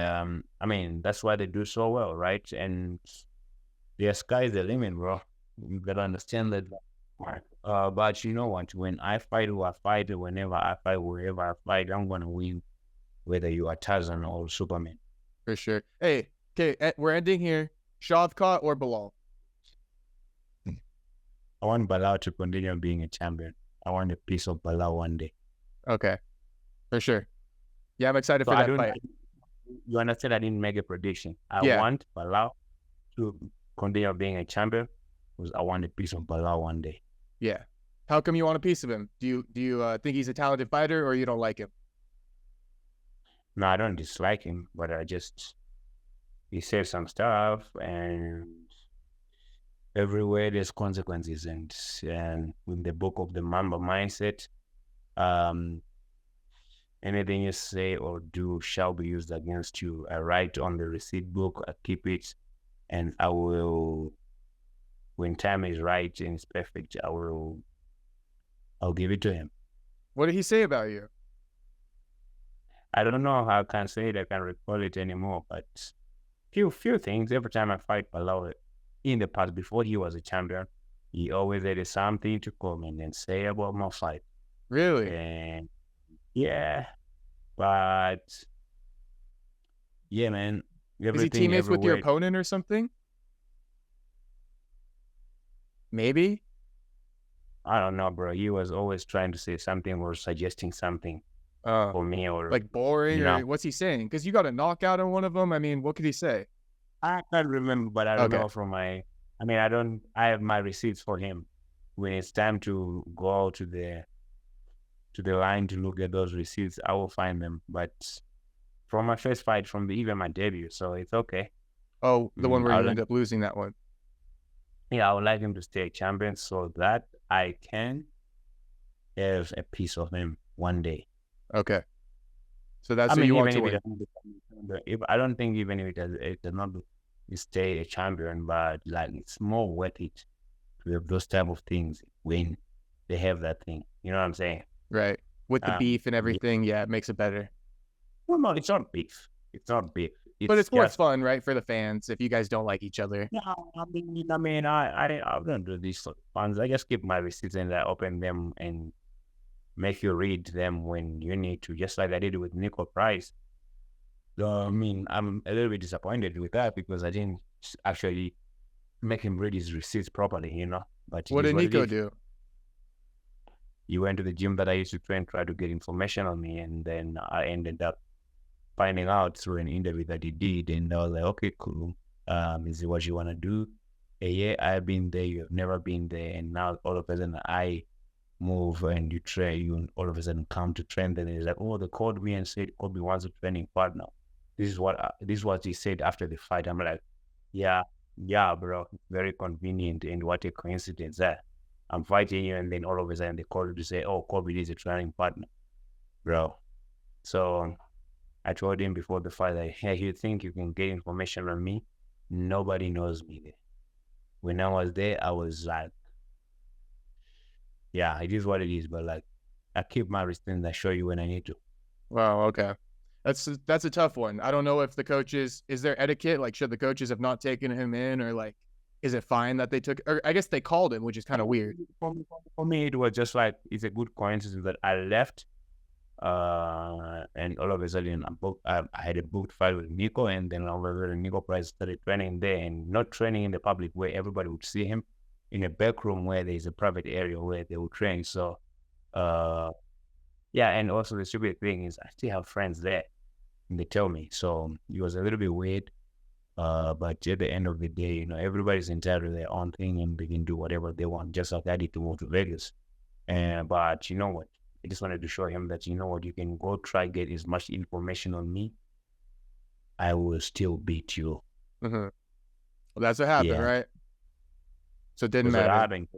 S1: that's why they do so well, right? And the sky's the limit, bro. You gotta understand that. But you know what? When I fight who I fight, whenever I fight, wherever I fight, I'm gonna win, whether you are Tarzan or Superman.
S2: For sure. Hey, okay, we're ending here. Shavkat or Belal?
S1: I want Belal to continue being a champion. I want a piece of Belal one day.
S2: Okay, for sure. Yeah, I'm excited for that fight.
S1: You understand? I didn't make a prediction. I want Belal to continue being a champion, because I want a piece of Belal one day.
S2: Yeah. How come you want a piece of him? Do you think he's a talented fighter, or you don't like him?
S1: No, I don't dislike him, but he says some stuff, and everywhere there's consequences, and in the book of the Mamba mindset, anything you say or do shall be used against you. I write on the receipt book, I keep it, and I will, when time is right and it's perfect, I'll give it to him.
S2: What did he say about you?
S1: I don't know how I can say it, I can't recall it anymore, but few things. Every time I fight Belal in the past, before he was a champion, he always had something to comment and say about my fight.
S2: Really?
S1: And yeah, but yeah, man.
S2: Is he teammates with your opponent or something? Maybe?
S1: I don't know, bro. He was always trying to say something or suggesting something for me, or
S2: like boring, or what's he saying? Because you got a knockout on one of them. I mean, what could he say?
S1: I can't remember, but I don't know from I have my receipts for him. When it's time to go to the line to look at those receipts, I will find them. But from my first fight, even my debut, so it's okay.
S2: Oh, the one where you end up losing that one.
S1: Yeah, I would like him to stay champion so that I can have a piece of him one day.
S2: Okay. So that's
S1: I
S2: who
S1: mean,
S2: you want
S1: even
S2: to
S1: if it
S2: win.
S1: doesn't become a champion, if I don't think even if it does not stay a champion, but like it's more worth it to have those type of things when they have that thing. You know what I'm saying?
S2: Right. With the beef and
S1: Yeah.
S2: everything, yeah, it makes it better.
S1: Well, no, it's not beef. It's not beef.
S2: But
S1: It's
S2: it's more
S1: just
S2: fun, right, for the fans if you guys don't like each other.
S1: yeah. I don't do these sort of funds. I just keep my receipts and I open them and make you read them when you need to, just like I did with Niko Price. I mean, I'm a little bit disappointed with that because I didn't actually make him read his receipts properly, you know. But
S2: What
S1: it is
S2: did
S1: what it
S2: Niko
S1: is.
S2: do?
S1: He went to the gym that I used to train, try to get information on me, and then I ended up finding out through an interview that he did, and I was like, okay, cool. Is it what you want to do? Yeah, I've been there. You've never been there, and now all of a sudden I move and you train. You all of a sudden come to train. Then he's like, oh, they called me and said Colby wants a training partner. This is what he said after the fight. I'm like, yeah, bro, very convenient, and what a coincidence that I'm fighting you, and then all of a sudden they call you to say, oh, Colby needs a training partner, bro. So I told him before the fight that, hey, you think you can get information on me? Nobody knows me there. When I was there, I was like, yeah, it is what it is, but like, I keep my restraint. I show you when I need to.
S2: Wow, okay. That's a tough one. I don't know if the coaches, is there etiquette? Like, should the coaches have not taken him in, or like, is it fine that they took, or I guess they called him, which is kind of weird.
S1: For me, it was just like, it's a good coincidence that I left, and all of a sudden I had a booked fight with Niko, and then all of a sudden Niko Price started training there, and not training in the public where everybody would see him, in a back room where there's a private area where they would train. So, yeah, and also the stupid thing is I still have friends there, and they tell me. So it was a little bit weird. But at the end of the day, you know, everybody's entitled to their own thing and they can do whatever they want, just like I did to move to Vegas. But you know what? I just wanted to show him that, you know what, you can go try get as much information on me. I will still beat you.
S2: Mm-hmm. Well, that's what happened,
S1: Yeah.
S2: right? So it didn't
S1: That's what
S2: matter.
S1: happened.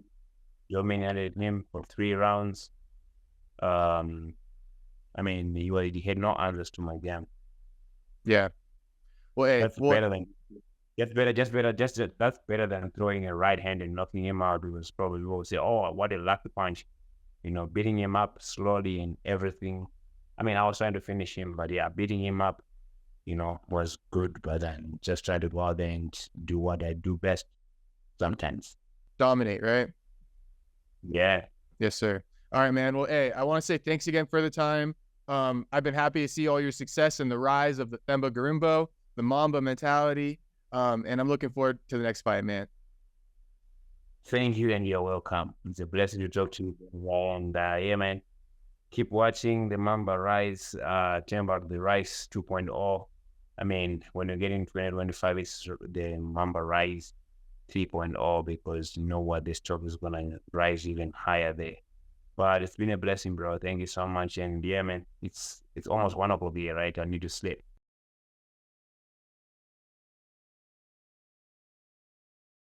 S1: You dominated him for 3 rounds. I mean, he had no answers to my game.
S2: Yeah. Well, hey,
S1: That's better than throwing a right hand and knocking him out. Because probably will say, oh, what a lucky punch. You know, beating him up slowly and everything. I mean, I was trying to finish him, but yeah, beating him up, you know, was good. But then just try to go out there and do what I do best sometimes.
S2: dominate, right?
S1: Yeah.
S2: Yes, sir. All right, man. Well, hey, I want to say thanks again for the time. I've been happy to see all your success and the rise of the Themba Gorimbo, the Mamba mentality, and I'm looking forward to the next fight, man.
S1: Thank you, and you're welcome. It's a blessing to talk to you. And yeah, man, keep watching the Mamba Rise, Themba the Rise 2.0. I mean, when you get in 2025, it's the Mamba Rise 3.0 because you know what, the stock is gonna rise even higher there. But it's been a blessing, bro. Thank you so much. And yeah, man, it's almost 1 o'clock here, right? I need to sleep.